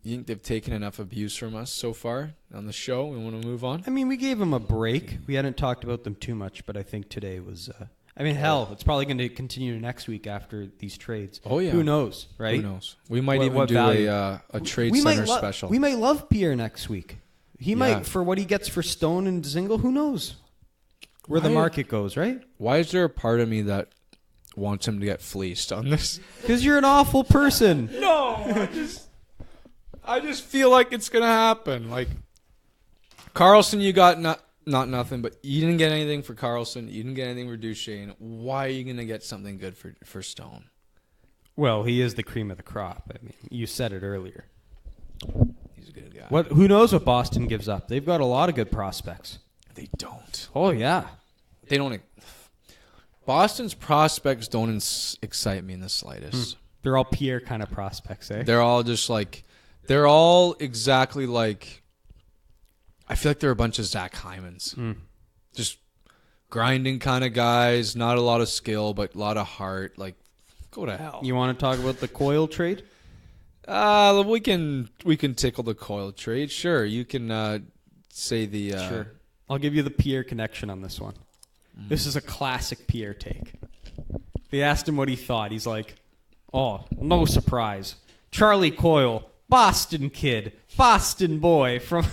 they've taken enough abuse from us so far on the show? We want to move on? I mean, we gave them a break. We hadn't talked about them too much, but I think today was... it's probably going to continue next week after these trades. Oh, yeah. Who knows, right? Who knows? We might even do a trade center special. We might love Pierre next week. He might, for what he gets for Stone and Dzingel, who knows where the market goes, right? Why is there a part of me that wants him to get fleeced on this? Because you're an awful person. No, I just feel like it's going to happen. Like, Karlsson, you got not nothing, but you didn't get anything for Karlsson. You didn't get anything for Duchene. Why are you going to get something good for Stone? Well, he is the cream of the crop. I mean, you said it earlier. He's a good guy. Who knows what Boston gives up? They've got a lot of good prospects. They don't. Oh, yeah. They don't. Boston's prospects don't excite me in the slightest. They're all Pierre kind of prospects, eh? They're all just like... They're all exactly like... I feel like they're a bunch of Zach Hymans. Just grinding kind of guys. Not a lot of skill, but a lot of heart. Like, go to hell. You want to talk about the Coyle trade? We can tickle the Coyle trade. Sure. You can say the... Sure. I'll give you the Pierre connection on this one. This is a classic Pierre take. They asked him what he thought. He's like, oh, no surprise. Charlie Coyle, Boston kid, Boston boy from...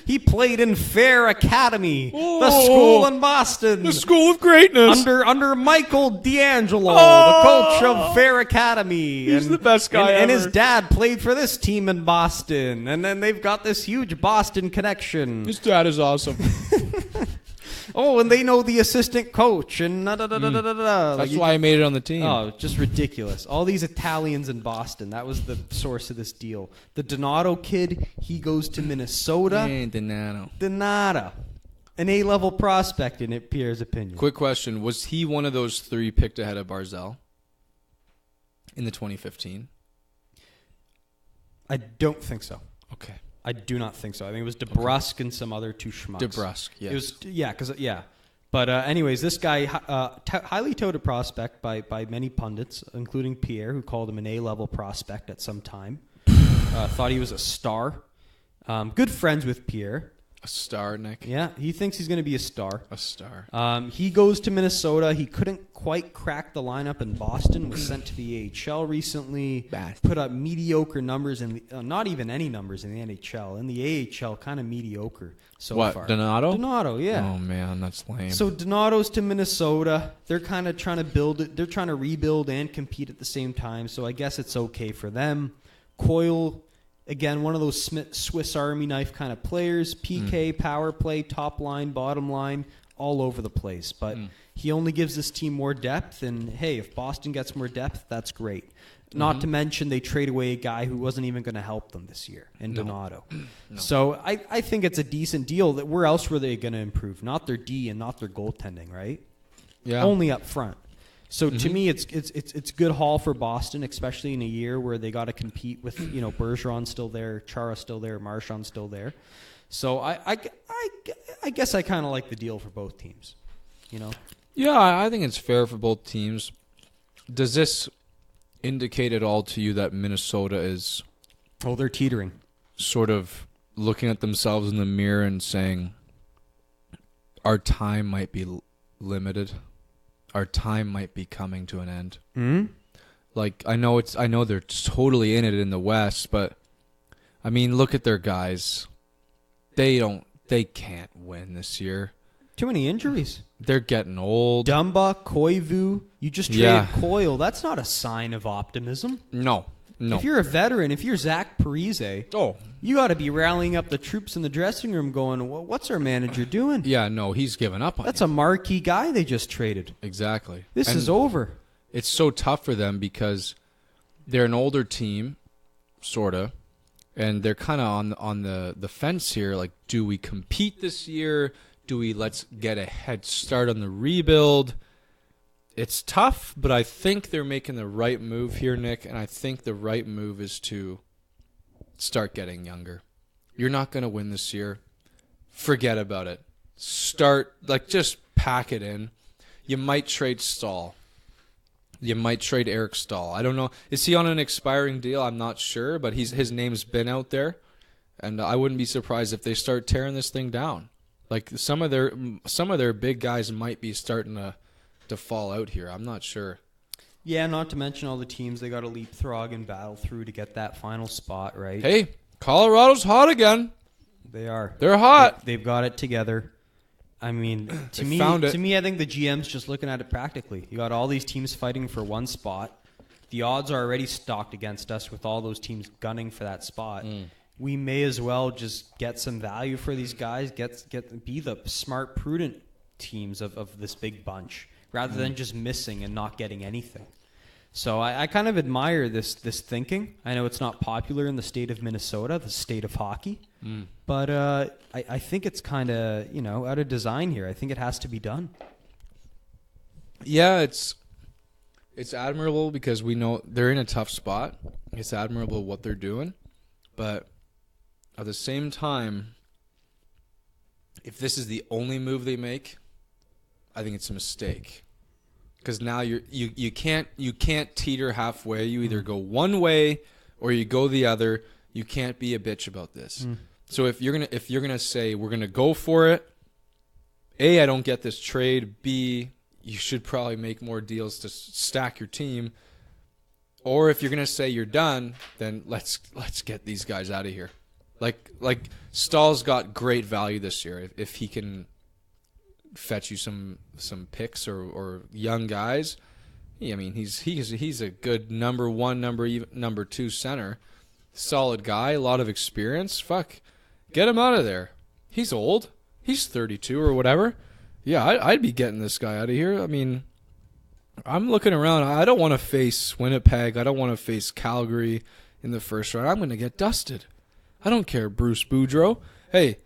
He played in Fair Academy, the school in Boston. The school of greatness. Under Michael D'Angelo, the coach of Fair Academy. He's the best guy ever. And his dad played for this team in Boston. And then they've got this huge Boston connection. His dad is awesome. Oh, and they know the assistant coach. And That's why I made it on the team. Oh, just ridiculous. All these Italians in Boston. That was the source of this deal. The Donato kid, he goes to Minnesota. Donato. Donato. an A-level prospect in it, Pierre's opinion. Quick question. Was he one of those 3 picked ahead of Barzal in the 2015? I don't think so. Okay. I do not think so. I think it was DeBrusque and some other 2 schmucks. DeBrusque, yes. It was, But anyways, this guy, highly touted prospect by many pundits, including Pierre, who called him an A-level prospect at some time. Thought he was a star. Good friends with Pierre. A star, Nick. Yeah, he thinks he's going to be a star. A star. He goes to Minnesota. He couldn't quite crack the lineup in Boston. Was sent to the AHL recently. Put up mediocre numbers, not even any numbers in the NHL. In the AHL, kind of mediocre so far. Donato? Donato, yeah. Oh, man, that's lame. So Donato's to Minnesota. They're kind of trying to build it. They're trying to rebuild and compete at the same time. So I guess it's okay for them. Coyle, again, one of those Swiss Army knife kind of players. PK, power play, top line, bottom line, all over the place. But he only gives this team more depth. And, hey, if Boston gets more depth, that's great. Not to mention they trade away a guy who wasn't even going to help them this year in Donato. No. So I think it's a decent deal. That where else were they going to improve? Not their D and not their goaltending, right? Yeah. Only up front. So to me, it's good haul for Boston, especially in a year where they got to compete with Bergeron's still there, Chara's still there, Marchand's still there. So I guess I kind of like the deal for both teams. Yeah, I think it's fair for both teams. Does this indicate at all to you that Minnesota is they're teetering, sort of looking at themselves in the mirror and saying our time might be limited, our time might be coming to an end? Like I know they're totally in it in the West, but I mean, look at their guys. They can't win this year. Too many injuries. They're getting old. Dumba, Koivu, you just traded Coyle. That's not a sign of optimism. No. If you're a veteran, if you're Zach Parise, you got to be rallying up the troops in the dressing room going, well, what's our manager doing? Yeah, no, he's given up on That's a marquee guy they just traded. Exactly. This is over. It's so tough for them because they're an older team, sort of, and they're kind of on the fence here. Like, do we compete this year? Let's get a head start on the rebuild? It's tough, but I think they're making the right move here, Nick, and I think the right move is to start getting younger. You're not going to win this year. Forget about it. Just pack it in. You might trade Stahl. You might trade Eric Stahl. I don't know. Is he on an expiring deal? I'm not sure, but his name's been out there, and I wouldn't be surprised if they start tearing this thing down. Like some of their big guys might be starting to fall out here. I'm not sure. Yeah, not to mention all the teams they got to leapfrog and battle through to get that final spot, right? Hey, Colorado's hot again. They are. They're hot. They've got it together. I mean, to me, I think the GM's just looking at it practically. You got all these teams fighting for one spot. The odds are already stocked against us with all those teams gunning for that spot. We may as well just get some value for these guys, be the smart, prudent teams of this big bunch, rather than just missing and not getting anything. So I kind of admire this thinking. I know it's not popular in the state of Minnesota, the state of hockey, but I think it's kind of out of design here. I think it has to be done. Yeah, it's admirable because we know they're in a tough spot. It's admirable what they're doing, but at the same time, if this is the only move they make, I think it's a mistake. Because now you can't teeter halfway. You either go one way or you go the other. You can't be a bitch about this. So if you're gonna say we're gonna go for it, A, I don't get this trade. B, you should probably make more deals to stack your team. Or if you're gonna say you're done, then let's get these guys out of here. Like Stahl's got great value this year if he can fetch you some picks or young guys. I mean, he's a good number one, number two center, solid guy, a lot of experience. Fuck, get him out of there. He's old. He's 32 or whatever. Yeah, I'd be getting this guy out of here. I mean, I'm looking around. I don't want to face Winnipeg. I don't want to face Calgary in the first round. I'm going to get dusted. I don't care, Bruce Boudreau. Hey,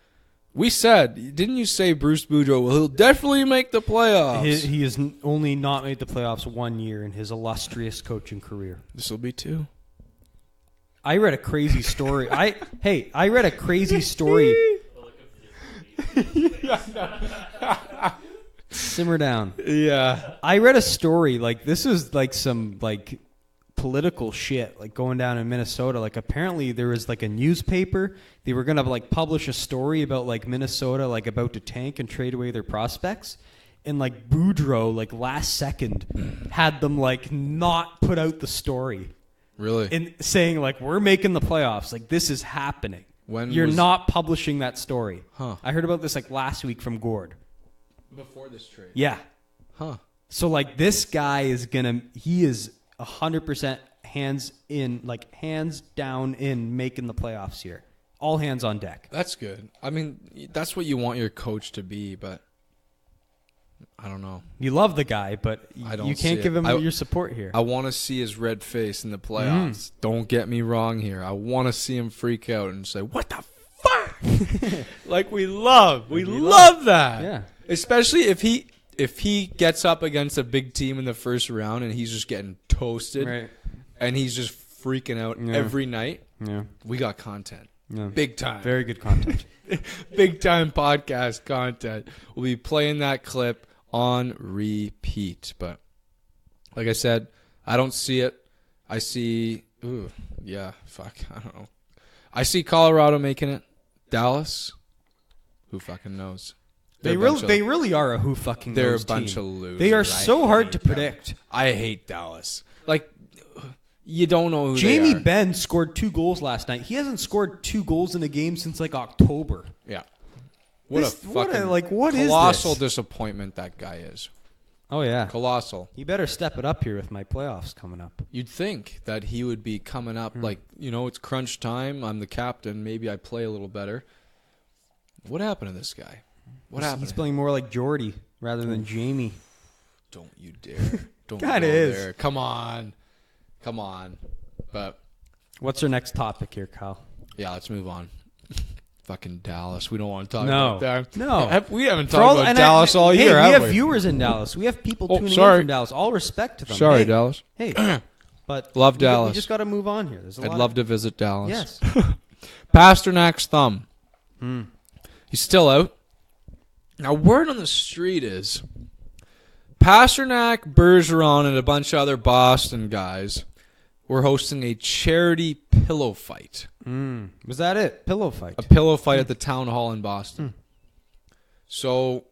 We said, didn't you say Bruce Boudreau? Well, he'll definitely make the playoffs. He has only not made the playoffs 1 year in his illustrious coaching career. This will be 2. I read a crazy story. I read a crazy story. Simmer down. Yeah. I read a story, like, this is like some like political shit, like going down in Minnesota. Like, apparently there was like a newspaper, they were gonna like publish a story about like Minnesota like about to tank and trade away their prospects, and like Boudreau like last second had them like not put out the story. Really? And saying like, we're making the playoffs, like this is happening. You're not publishing that story. Huh. I heard about this like last week from Gord. Before this trade. Yeah. Huh. So like this guy is he is 100% hands down in making the playoffs here. All hands on deck. That's good. I mean, that's what you want your coach to be, but I don't know. You love the guy, but you can't give him your support here. I want to see his red face in the playoffs. Don't get me wrong here. I want to see him freak out and say, "What the fuck?" Like we love that. Yeah. Especially if he gets up against a big team in the first round and he's just getting toasted, Right. and he's just freaking out every night. Yeah. We got content. Yeah. Big time. Very good content. Big time podcast content. We'll be playing that clip on repeat. But like I said, I don't see it. I see, I don't know. I see Colorado making it. Dallas, who fucking knows? They really are a who fucking They're knows a bunch team. of losers. They are so hard to predict. I hate Dallas. Like, you don't know who Jamie they are. Benn scored 2 goals last night. He hasn't scored 2 goals in a game since like October. Yeah. What is colossal this? disappointment that guy is. Oh yeah. Colossal. You better step it up here with my playoffs coming up. You'd think that he would be coming up like, it's crunch time. I'm the captain. Maybe I play a little better. What happened to this guy? What happened? He's playing more like Jordy rather than Jamie. Don't you dare. Don't God, go it is. there. Come on. But What's our next topic here, Kyle? yeah, let's move on. Fucking Dallas. We don't want to talk No. about that. No. We haven't talked about Dallas all year, we have have we? viewers in Dallas. We have people tuning in sorry. from Dallas. All respect to them. Sorry, Hey, Dallas. Hey, but Love we Dallas. just got to move on here. There's a I'd lot love to visit Dallas. Yes. Pasternak's thumb. He's still out. Now, word on the street is Pastrnak, Bergeron, and a bunch of other Boston guys were hosting a charity pillow fight. Was that it? Pillow fight. A pillow fight at the town hall in Boston. So,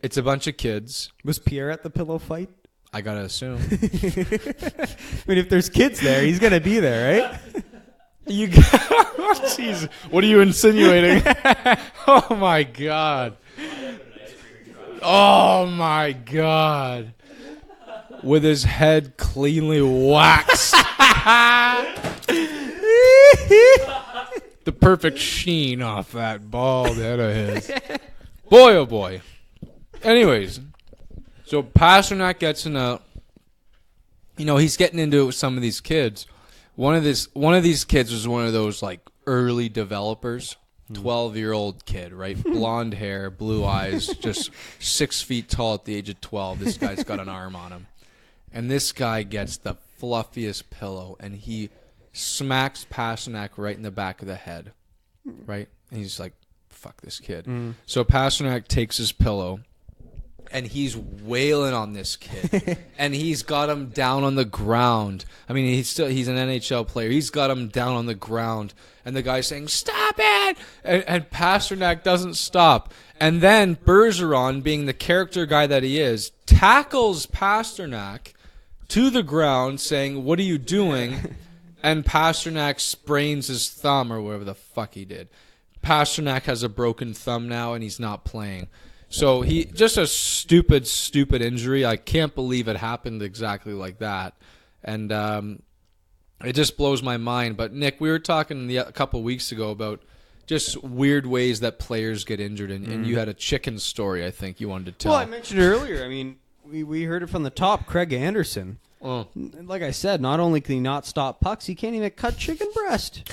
it's a bunch of kids. Was Pierre at the pillow fight? I gotta assume. I mean, if there's kids there, he's gonna be there, right? You Jeez, what are you insinuating? Oh my god. Oh my god. With his head cleanly waxed. The perfect sheen off that bald head of his. Boy, oh boy. Anyways, so Pastrnak gets in a, he's getting into it with some of these kids. One of these kids was one of those like early developers, 12-year-old kid, right? Blonde hair, blue eyes, just 6 feet tall at the age of 12. This guy's got an arm on him. And this guy gets the fluffiest pillow, and he smacks Pastrnak right in the back of the head, right? And he's like, fuck this kid. So Pastrnak takes his pillow, and he's wailing on this kid. And he's got him down on the ground. I mean, he's an NHL player. He's got him down on the ground. And the guy's saying, stop it! And Pastrnak doesn't stop. And then Bergeron, being the character guy that he is, tackles Pastrnak to the ground saying, what are you doing? And Pastrnak sprains his thumb or whatever the fuck he did. Pastrnak has a broken thumb now and he's not playing. So he just a stupid injury. I can't believe it happened exactly like that. And it just blows my mind. But Nick, we were talking a couple weeks ago about just weird ways that players get injured. And you had a chicken story, I think, you wanted to tell. Well, I mentioned it earlier. I mean, we heard it from the top. Craig Anderson. Like I said, not only can he not stop pucks, he can't even cut chicken breast.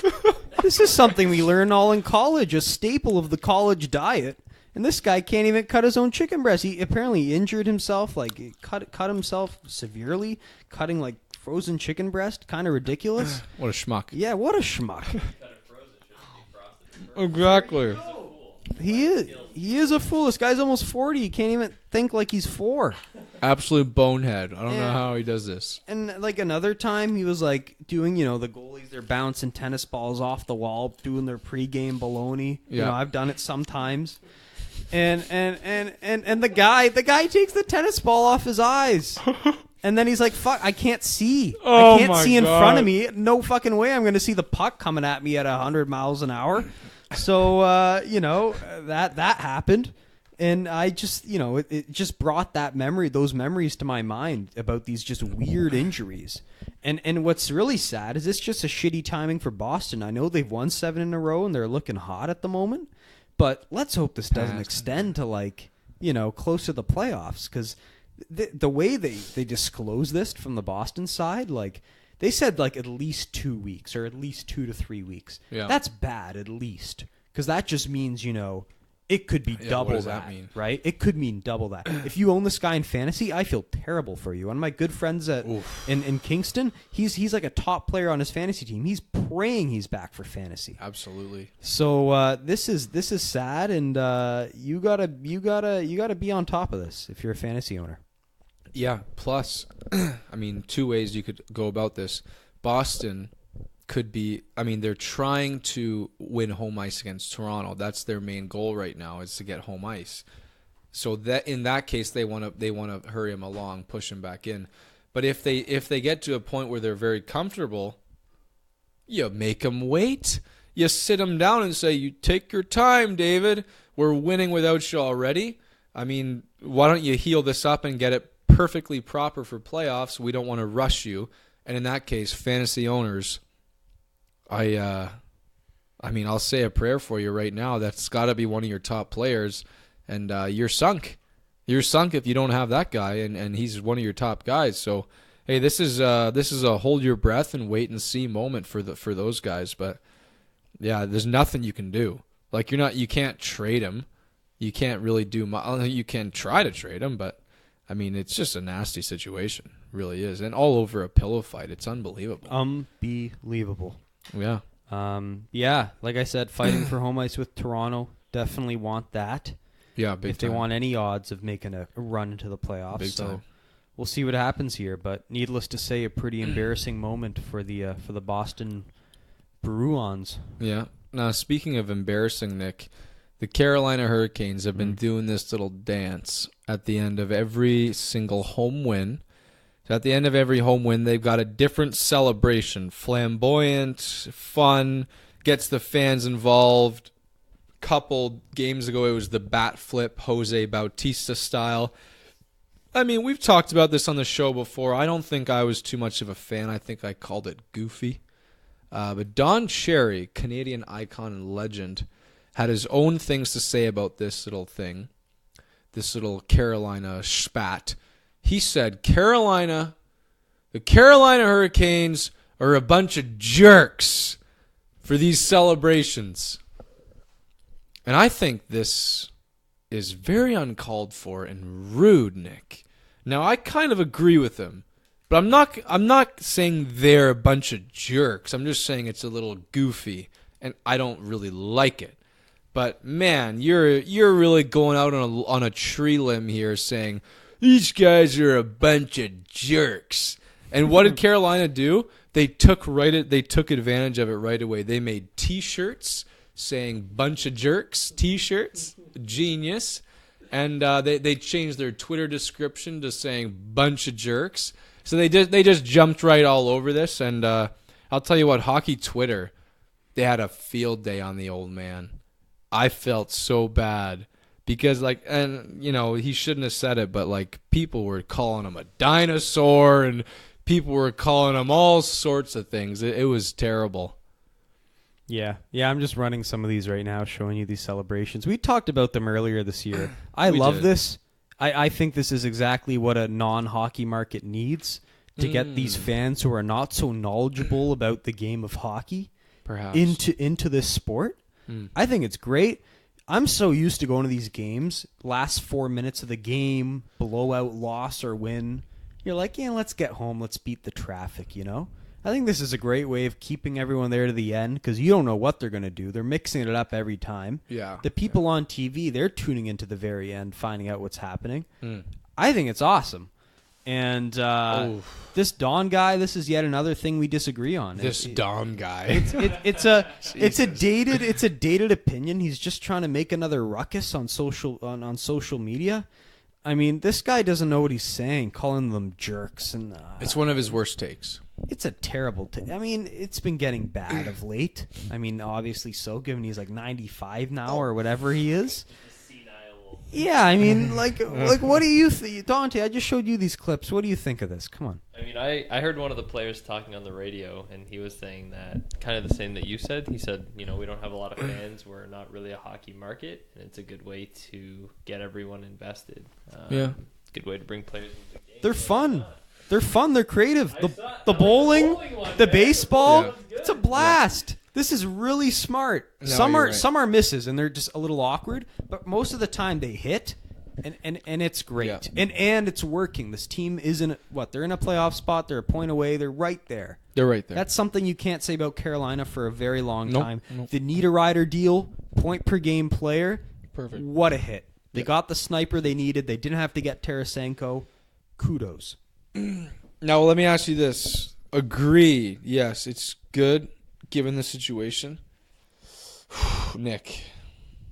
This is something we learn all in college, a staple of the college diet. And this guy can't even cut his own chicken breast. He apparently injured himself, like he cut himself severely, cutting like frozen chicken breast. Kind of ridiculous. What a schmuck. Yeah, what a schmuck. Exactly. He is a fool. This guy's almost 40. He can't even think like he's 4. Absolute bonehead. I don't know Yeah. how he does this. And like another time, he was like doing, the goalies, they're bouncing tennis balls off the wall, doing their pregame baloney. Yeah. I've done it sometimes. And the guy takes the tennis ball off his eyes. And then he's like, fuck, I can't see. Oh I can't my see in God. front of me. No fucking way I'm going to see the puck coming at me at 100 miles an hour. So, that happened. And I just, it just brought those memories to my mind about these just weird injuries. And what's really sad is it's just a shitty timing for Boston. I know they've won 7 in a row and they're looking hot at the moment. But let's hope this doesn't extend to close to the playoffs, because the way they disclose this from the Boston side, they said at least 2 weeks or at least 2 to 3 weeks. Yeah. That's bad, at least, because that just means it could be double what does that, that mean? right? It could mean double that. If you own this guy in fantasy, I feel terrible for you. One of my good friends in Kingston, he's like a top player on his fantasy team. He's praying he's back for fantasy. Absolutely. So this is sad, and you gotta be on top of this if you're a fantasy owner. Yeah. Plus, 2 ways you could go about this. Boston could be, they're trying to win home ice against Toronto. That's their main goal right now, is to get home ice. So that in that case, they want to hurry him along, push him back in. But if they get to a point where they're very comfortable, you make them wait. You sit them down and say, "You take your time, David. We're winning without you already. Why don't you heal this up and get it perfectly proper for playoffs? We don't want to rush you." And in that case, fantasy owners, I'll say a prayer for you right now. That's got to be one of your top players, and you're sunk. You're sunk if you don't have that guy, and he's one of your top guys. So, hey, this is a hold your breath and wait and see moment for those guys. But yeah, there's nothing you can do. You can't trade him. You can't really do much. You can try to trade him, but it's just a nasty situation. It really is, and all over a pillow fight. It's unbelievable. Unbelievable. Yeah. Like I said, fighting for home ice with Toronto. Definitely want that. Yeah, big if time. they want any odds of making a run into the playoffs. Big so time. we'll see what happens here. But needless to say, a pretty embarrassing moment for the Boston Bruins. Yeah. Now, speaking of embarrassing, Nick, the Carolina Hurricanes have been doing this little dance at the end of every single home win. So at the end of every home win, they've got a different celebration. Flamboyant, fun, gets the fans involved. Couple games ago, it was the bat flip, Jose Bautista style. We've talked about this on the show before. I don't think I was too much of a fan. I think I called it goofy. But Don Cherry, Canadian icon and legend, had his own things to say about this little thing, this little Carolina spat. He said, the Carolina Hurricanes are a bunch of jerks for these celebrations. And I think this is very uncalled for and rude, Nick. Now, I kind of agree with him, but I'm not saying they're a bunch of jerks. I'm just saying it's a little goofy, and I don't really like it. But man, you're really going out on a tree limb here, saying these guys are a bunch of jerks. And what did Carolina do? They took advantage of it right away. They made T-shirts saying "bunch of jerks." T-shirts, genius. And they changed their Twitter description to saying "bunch of jerks." So they just jumped right all over this. And I'll tell you what, hockey Twitter, they had a field day on the old man. I felt so bad because he shouldn't have said it, but people were calling him a dinosaur and people were calling him all sorts of things. It was terrible. Yeah, I'm just running some of these right now, showing you these celebrations. We talked about them earlier this year. I love this. I think this is exactly what a non-hockey market needs to get these fans who are not so knowledgeable about the game of hockey Perhaps. into this sport. I think it's great. I'm so used to going to these games, last 4 minutes of the game, blowout, loss or win. You're like, yeah, let's get home. Let's beat the traffic, you know? I think this is a great way of keeping everyone there to the end because you don't know what they're going to do. They're mixing it up every time. Yeah. The people on TV, they're tuning into the very end, finding out what's happening. I think it's awesome. And this Don guy, this is yet another thing we disagree on. Don guy. It's a dated opinion. He's just trying to make another ruckus on social media. I mean, this guy doesn't know what he's saying, calling them jerks, and it's one of his worst takes. It's a terrible I mean, it's been getting bad of late. I mean, obviously so, given he's like 95 now or whatever he is. Yeah, I mean, like what do you think? Dante, I just showed you these clips. What do you think of this? Come on. I mean, I heard one of the players talking on the radio, and he was saying that kind of the same that you said. He said, we don't have a lot of fans. We're not really a hockey market, and it's a good way to get everyone invested. It's a good way to bring players into the game. They're fun. They're fun. They're creative. The bowling, the baseball, it's a blast. This is really smart. No, Some are misses and they're just a little awkward, but most of the time they hit, and it's great. Yeah. And it's working. This team they're in a playoff spot. They're a point away. They're right there. They're right there. That's something you can't say about Carolina for a very long time. Nope. The Niederreiter deal, point per game player. Perfect. What a hit. They got the sniper they needed. They didn't have to get Tarasenko. Kudos. Now, let me ask you this. Agree. Yes, it's good given the situation. Nick,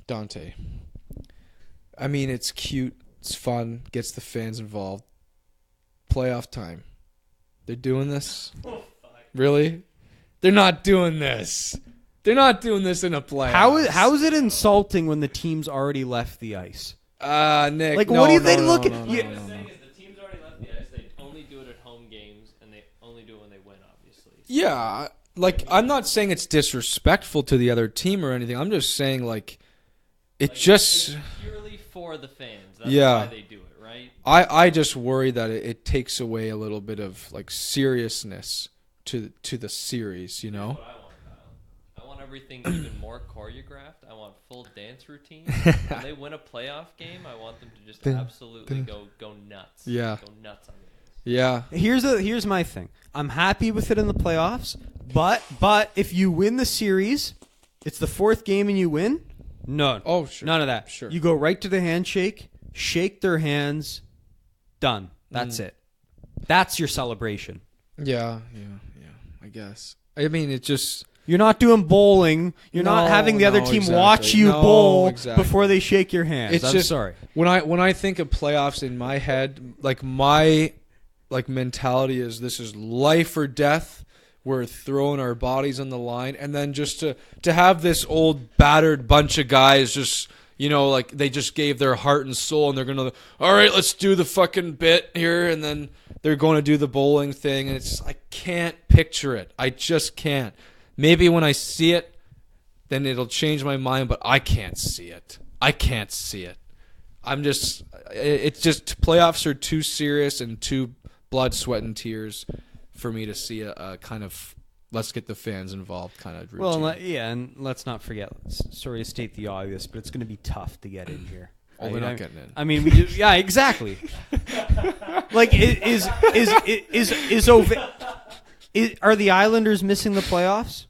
Dante. I mean, it's cute. It's fun. Gets the fans involved. Playoff time. They're doing this? Really? They're not doing this. They're not doing this in a playoff. How is it insulting when the team's already left the ice? Nick. Like, no, what do you no, think? no, Look no, at no, you. no, no, no. The team's already left the ice. They only do it at home games, and they only do it when they win, obviously. Yeah, like I'm not saying it's disrespectful to the other team or anything. I'm just saying like it's purely for the fans. That's Yeah. why they do it, right? I just worry that it takes away a little bit of like seriousness to the series, you know? That's what I want, Kyle. I want everything even more choreographed. I want full dance routines. When they win a playoff game, I want them to just absolutely go nuts. Yeah. Go nuts on the ice. Yeah. Here's my thing. I'm happy with it in the playoffs, but if you win the series, it's the fourth game and you win. None. Oh, sure. None of that. Sure. You go right to the handshake, shake their hands, done. That's it. That's your celebration. Yeah, I guess. I mean, it just You're not doing bowling. You're not having the other team watch you bowl before they shake your hands. It's I'm just sorry. when I think of playoffs in my head, like my mentality is this is life or death. We're throwing our bodies on the line, and then just to have this old battered bunch of guys just like they just gave their heart and soul, and they're gonna all right, let's do the fucking bit here, and then they're going to do the bowling thing, and it's I can't picture it. I just can't. Maybe when I see it, then it'll change my mind, but I can't see it. I can't see it. It's just playoffs are too serious and too blood, sweat, and tears for me to see a kind of let's get the fans involved kind of routine. Well, and let's not forget. Sorry to state the obvious, but it's going to be tough to get in here. Oh, they're not getting in. I mean, we do, yeah, exactly. Like, are the Islanders missing the playoffs?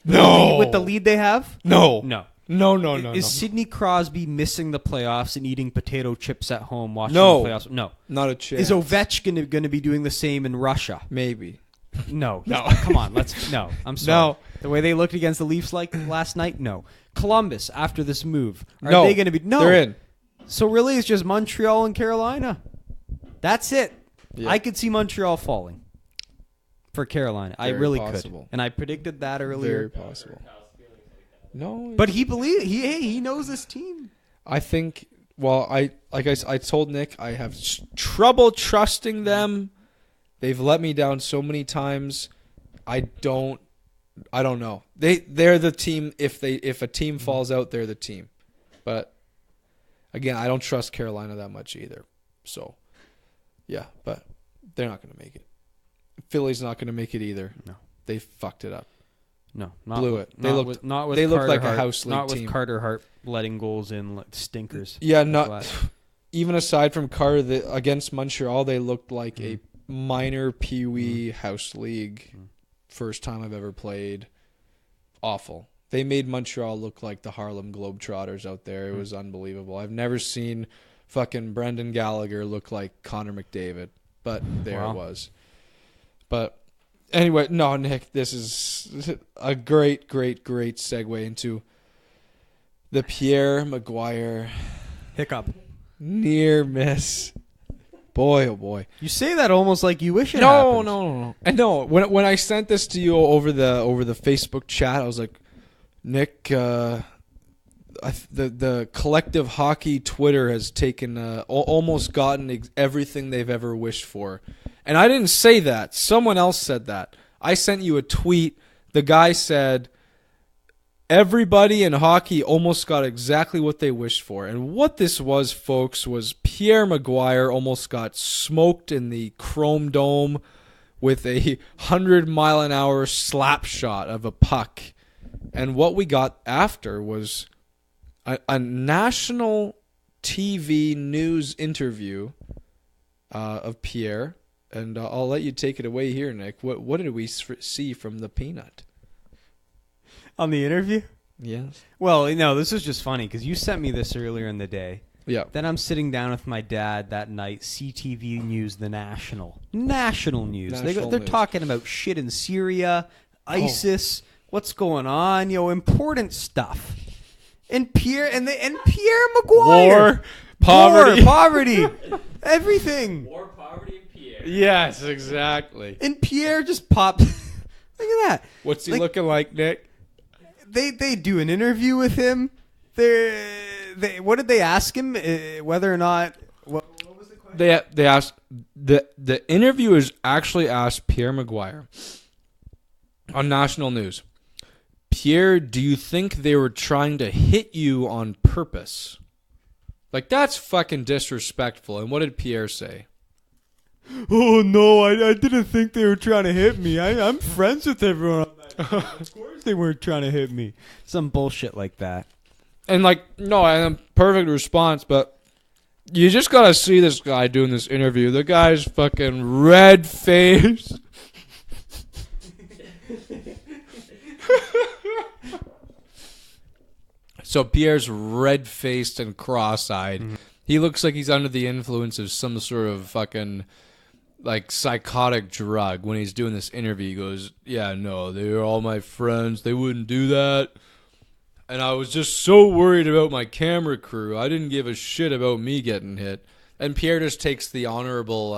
No. With the lead they have? No. Is Sidney Crosby missing the playoffs and eating potato chips at home watching No. the playoffs? No. Not a chance. Is Ovechkin going to be doing the same in Russia? Maybe. No. Come on, no. I'm sorry. No. The way they looked against the Leafs like last night? No. Columbus, after this move, are No. they going to be? No. They're in. So really it's just Montreal and Carolina. That's it. Yeah. I could see Montreal falling for Carolina. I Very really possible. could. And I predicted that earlier. Very possible. No. But he knows this team. I think I told Nick I have trouble trusting them. They've let me down so many times. I don't know. They're the team. If a team falls out, they're the team. But again, I don't trust Carolina that much either. So yeah, but they're not going to make it. Philly's not going to make it either. No. They fucked it up. No, not blew with- it. They not looked- with, not with they looked Carter like a Hart, house league not team. with Carter Hart letting goals in like stinkers. Yeah, Like not that. even aside from Carter against Montreal, they looked like a minor peewee house league. First time I've ever played. Awful. They made Montreal look like the Harlem Globetrotters out there. It was unbelievable. I've never seen fucking Brendan Gallagher look like Connor McDavid, but there Wow. it was. But anyway, no, Nick, this is a great segue into the Pierre Maguire Hiccup. near miss. Boy, oh boy. You say that almost like you wish it No. happened. And no, when I sent this to you over the Facebook chat, I was like, Nick, the collective hockey Twitter has taken almost gotten everything they've ever wished for. And I didn't say that. Someone else said that. I sent you a tweet. The guy said, everybody in hockey almost got exactly what they wished for. And what this was, folks, was Pierre Maguire almost got smoked in the Chrome Dome with a 100-mile-an-hour slap shot of a puck. And what we got after was a national TV news interview of Pierre. And I'll let you take it away here, Nick. What did we see from the peanut? On the interview? Yes. Well, no, this was just funny because you sent me this earlier in the day. Yeah. Then I'm sitting down with my dad that night, CTV News, the National news. National They're news. talking about shit in Syria, ISIS, what's going on, important stuff. And Pierre Maguire, War, poverty. everything. War, poverty, and Pierre. Yes, exactly. And Pierre just popped. Look at that. What's he Like- looking like, Nick? They do an interview with him. What did they ask him? Whether or not what was the question? They asked the interviewers actually asked Pierre Maguire on national news. Pierre, do you think they were trying to hit you on purpose? Like, that's fucking disrespectful. And what did Pierre say? Oh no, I didn't think they were trying to hit me. I'm friends with everyone on that team. Of course they weren't trying to hit me. Some bullshit like that. And perfect response, but you just gotta see this guy doing this interview. The guy's fucking red face. So Pierre's red-faced and cross-eyed. Mm-hmm. He looks like he's under the influence of some sort of fucking psychotic drug. When he's doing this interview, he goes, "Yeah, no, they're all my friends. They wouldn't do that. And I was just so worried about my camera crew. I didn't give a shit about me getting hit." And Pierre just takes the honorable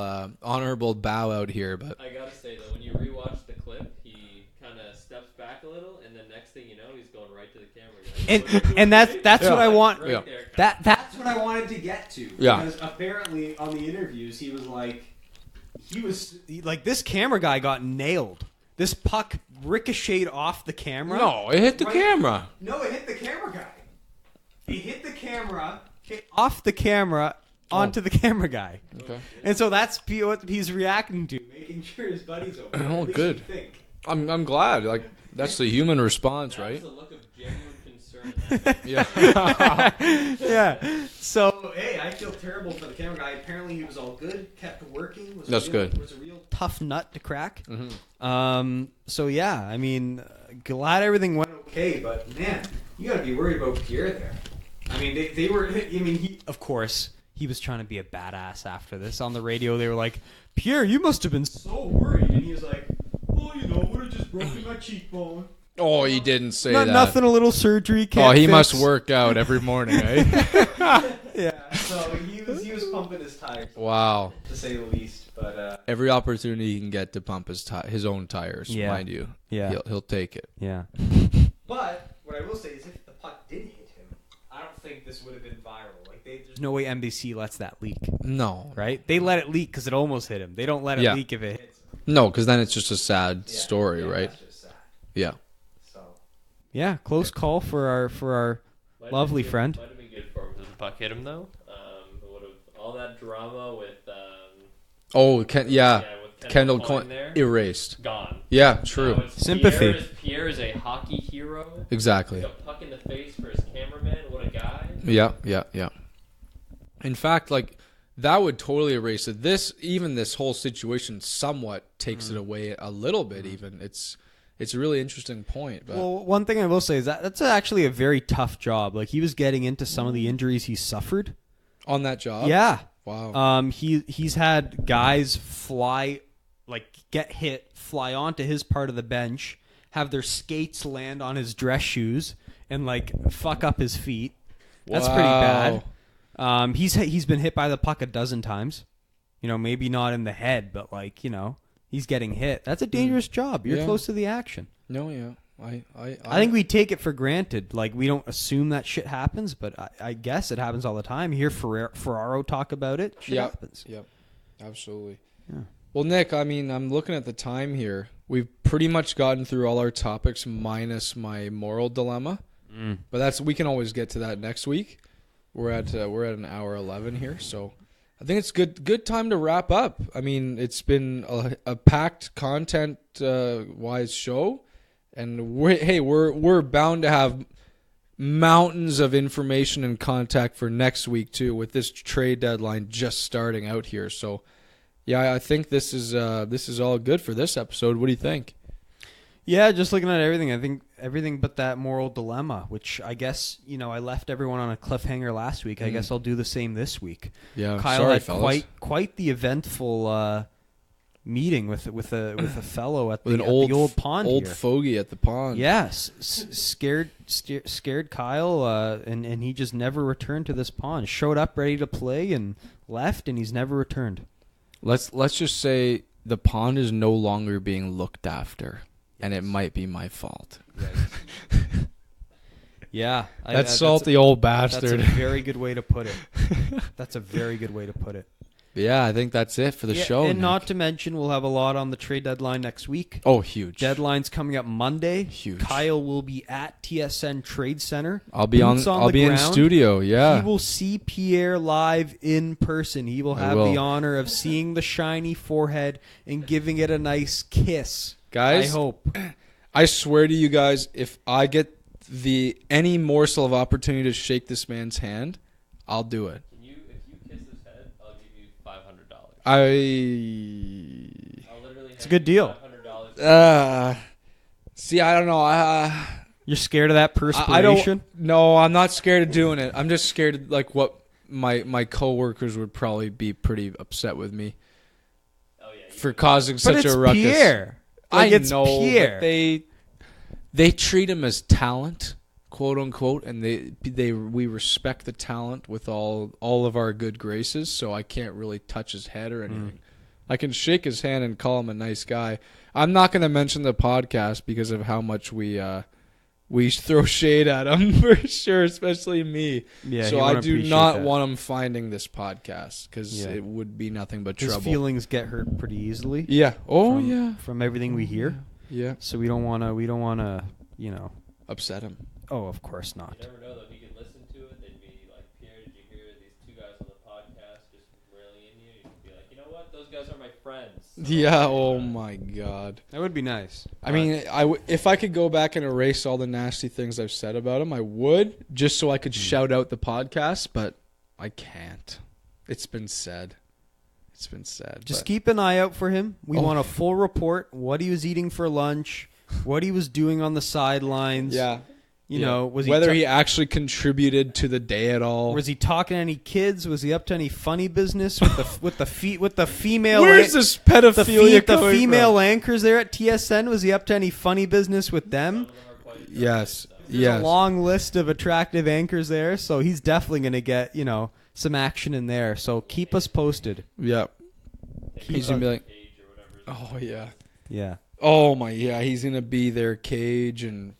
bow out here. But I gotta say though, when you rewatch the clip, he kind of steps back a little, and then next thing you know, he's going right to the camera. And that's what I want. Right Yeah. there. That's what I wanted to get to. Yeah. Because apparently on the interviews he was like, this camera guy got nailed. This puck ricocheted off the camera. no, it hit the camera. No, it hit the camera guy. It hit the camera, hit off the camera, onto the camera guy. Okay. And so that's what he's reacting to, making sure his buddy's okay. Oh, At least good. you think. I'm glad. That's the human response, right? That's the look of genuine concern. in that face. Yeah. Yeah. So, hey, I feel terrible for the camera guy. Apparently he was all good, kept working. That's good. Was a real tough nut to crack. So, yeah, I mean, glad everything went okay, but, man, you got to be worried about Pierre there. I mean, they were, of course, he was trying to be a badass after this. On the radio, they were like, "Pierre, you must have been so worried." And he was like, "Well, would have just broken my cheekbone. Oh, he didn't say Not that. Nothing, a little surgery can't Oh, he fix." must work out every morning, eh? Yeah, so he was pumping his tires, Wow. to say the least. But Every opportunity he can get to pump his own tires, Yeah. mind you. Yeah. He'll take it. yeah. But what I will say is, if the puck did hit him, I don't think this would have been viral. Like, there's no way NBC lets that leak, No. right? They let it leak because it almost hit him. They don't let it Yeah. leak if it hits him. No, because then it's just a sad story, Yeah, right? That's just sad. Yeah. So yeah, close call for our Might have lovely been good- friend. Might have been good for him. Did the puck hit him though? It would have all that drama with Oh, yeah. with Kendall Coyne Coyne there erased. gone. Yeah, true. Now it's Sympathy. Pierre is a hockey hero. Exactly. Like a puck in the face for his cameraman. What a guy. Yeah. In fact, like that would totally erase it. This whole situation somewhat takes it away a little bit. Even it's a really interesting point. But. Well, one thing I will say is that's actually a very tough job. Like he was getting into some of the injuries he suffered on that job. Yeah. Wow. He's had guys get hit, fly onto his part of the bench, have their skates land on his dress shoes, and like fuck up his feet. That's pretty bad. He's been hit by the puck a dozen times. You know, maybe not in the head, but like, you know, he's getting hit. That's a dangerous job. You're close to the action. No, yeah. I think we take it for granted. Like, we don't assume that shit happens, but I guess it happens all the time. You hear Ferraro talk about it. Shit happens. Yep. Absolutely. Yeah. Well, Nick, I mean, I'm looking at the time here. We've pretty much gotten through all our topics minus my moral dilemma. But we can always get to that next week. We're at an hour 11 here, so I think it's good time to wrap up. I mean, it's been a packed content wise show, and we're bound to have mountains of information and contact for next week too, with this trade deadline just starting out here. So yeah, I think this is all good for this episode. What do you think? Yeah, just looking at everything, I think everything but that moral dilemma, which I guess, you know, I left everyone on a cliffhanger last week. I guess I'll do the same this week. Yeah, Kyle had fellas. quite the eventful meeting with a fellow at with the old pond old here. fogey at the pond. Yes, scared Kyle, and he just never returned to this pond. Showed up ready to play and left, and he's never returned. Let's just say the pond is no longer being looked after. And it might be my fault. Yeah. That salty old bastard. That's a very good way to put it. Yeah, I think that's it for the show. And Nick. not to mention, we'll have a lot on the trade deadline next week. Oh, huge. Deadline's coming up Monday. Huge. Kyle will be at TSN Trade Center. I'll be in studio, yeah. He will see Pierre live in person. He will have the honor of seeing the shiny forehead and giving it a nice kiss. Guys, I hope. I swear to you guys, if I get any morsel of opportunity to shake this man's hand, I'll do it. If you kiss his head, I'll give you $500. I'll literally It's a good deal. $500. See, I don't know. You're scared of that perspiration? No, I'm not scared of doing it. I'm just scared of, like, what my coworkers would probably be pretty upset with me for causing such a ruckus. Pierre. Like, I it's know, Pierre. but they treat him as talent, quote unquote, and we respect the talent with all of our good graces. So I can't really touch his head or anything. I can shake his hand and call him a nice guy. I'm not going to mention the podcast because of how much we throw shade at him for sure, especially me. Yeah, so I do not want him finding this podcast because it would be nothing but His trouble. feelings get hurt pretty easily. Yeah. Oh, From everything we hear. Yeah. So we don't want to, you know. Upset him. Oh, of course not. You never know, though. If you could listen to it, they'd be like, Pierre, did you hear these two guys on the podcast just railing you? You'd be like, you know what? Those guys are my friends. So Yeah. Oh my God. That would be nice. I mean, if I could go back and erase all the nasty things I've said about him, I would, just so I could shout out the podcast, but I can't. It's been said. Just keep an eye out for him. We want a full report, what he was eating for lunch, what he was doing on the sidelines. Yeah. You know, was whether he he actually contributed to the day at all. Was he talking to any kids? Was he up to any funny business with the female? Where's this pedophilia the coming female from? anchors there at TSN? Was he up to any funny business with them? Yes. There's a long list of attractive anchors there, so he's definitely going to get, you know, some action in there. So keep us posted. Yeah. He's going to be like, oh, yeah. Yeah. Oh, my, yeah. He's going to be their cage and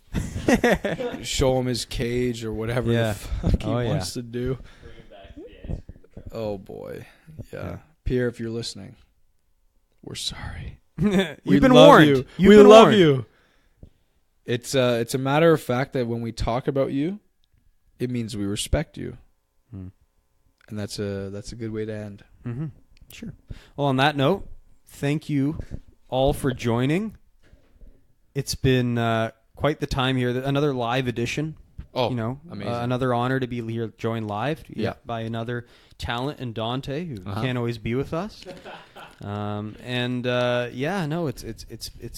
show him his cage or whatever the fuck he wants to do. Oh, boy. Yeah. Pierre, if you're listening, we're sorry. You've been warned. We love you. It's a matter of fact that when we talk about you, it means we respect you. And that's a good way to end. Mm-hmm. Sure. Well, on that note, thank you all for joining. it's been quite the time here. Another live edition. Oh, amazing. amazing. Another honor to be here, joined live Yeah. by another talent in Dante, who can't always be with us. It's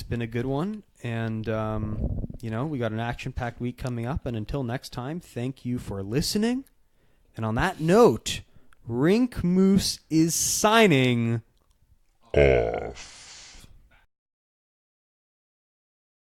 been a good one. And, we got an action-packed week coming up. And until next time, thank you for listening. And on that note, Rink Moose is signing off.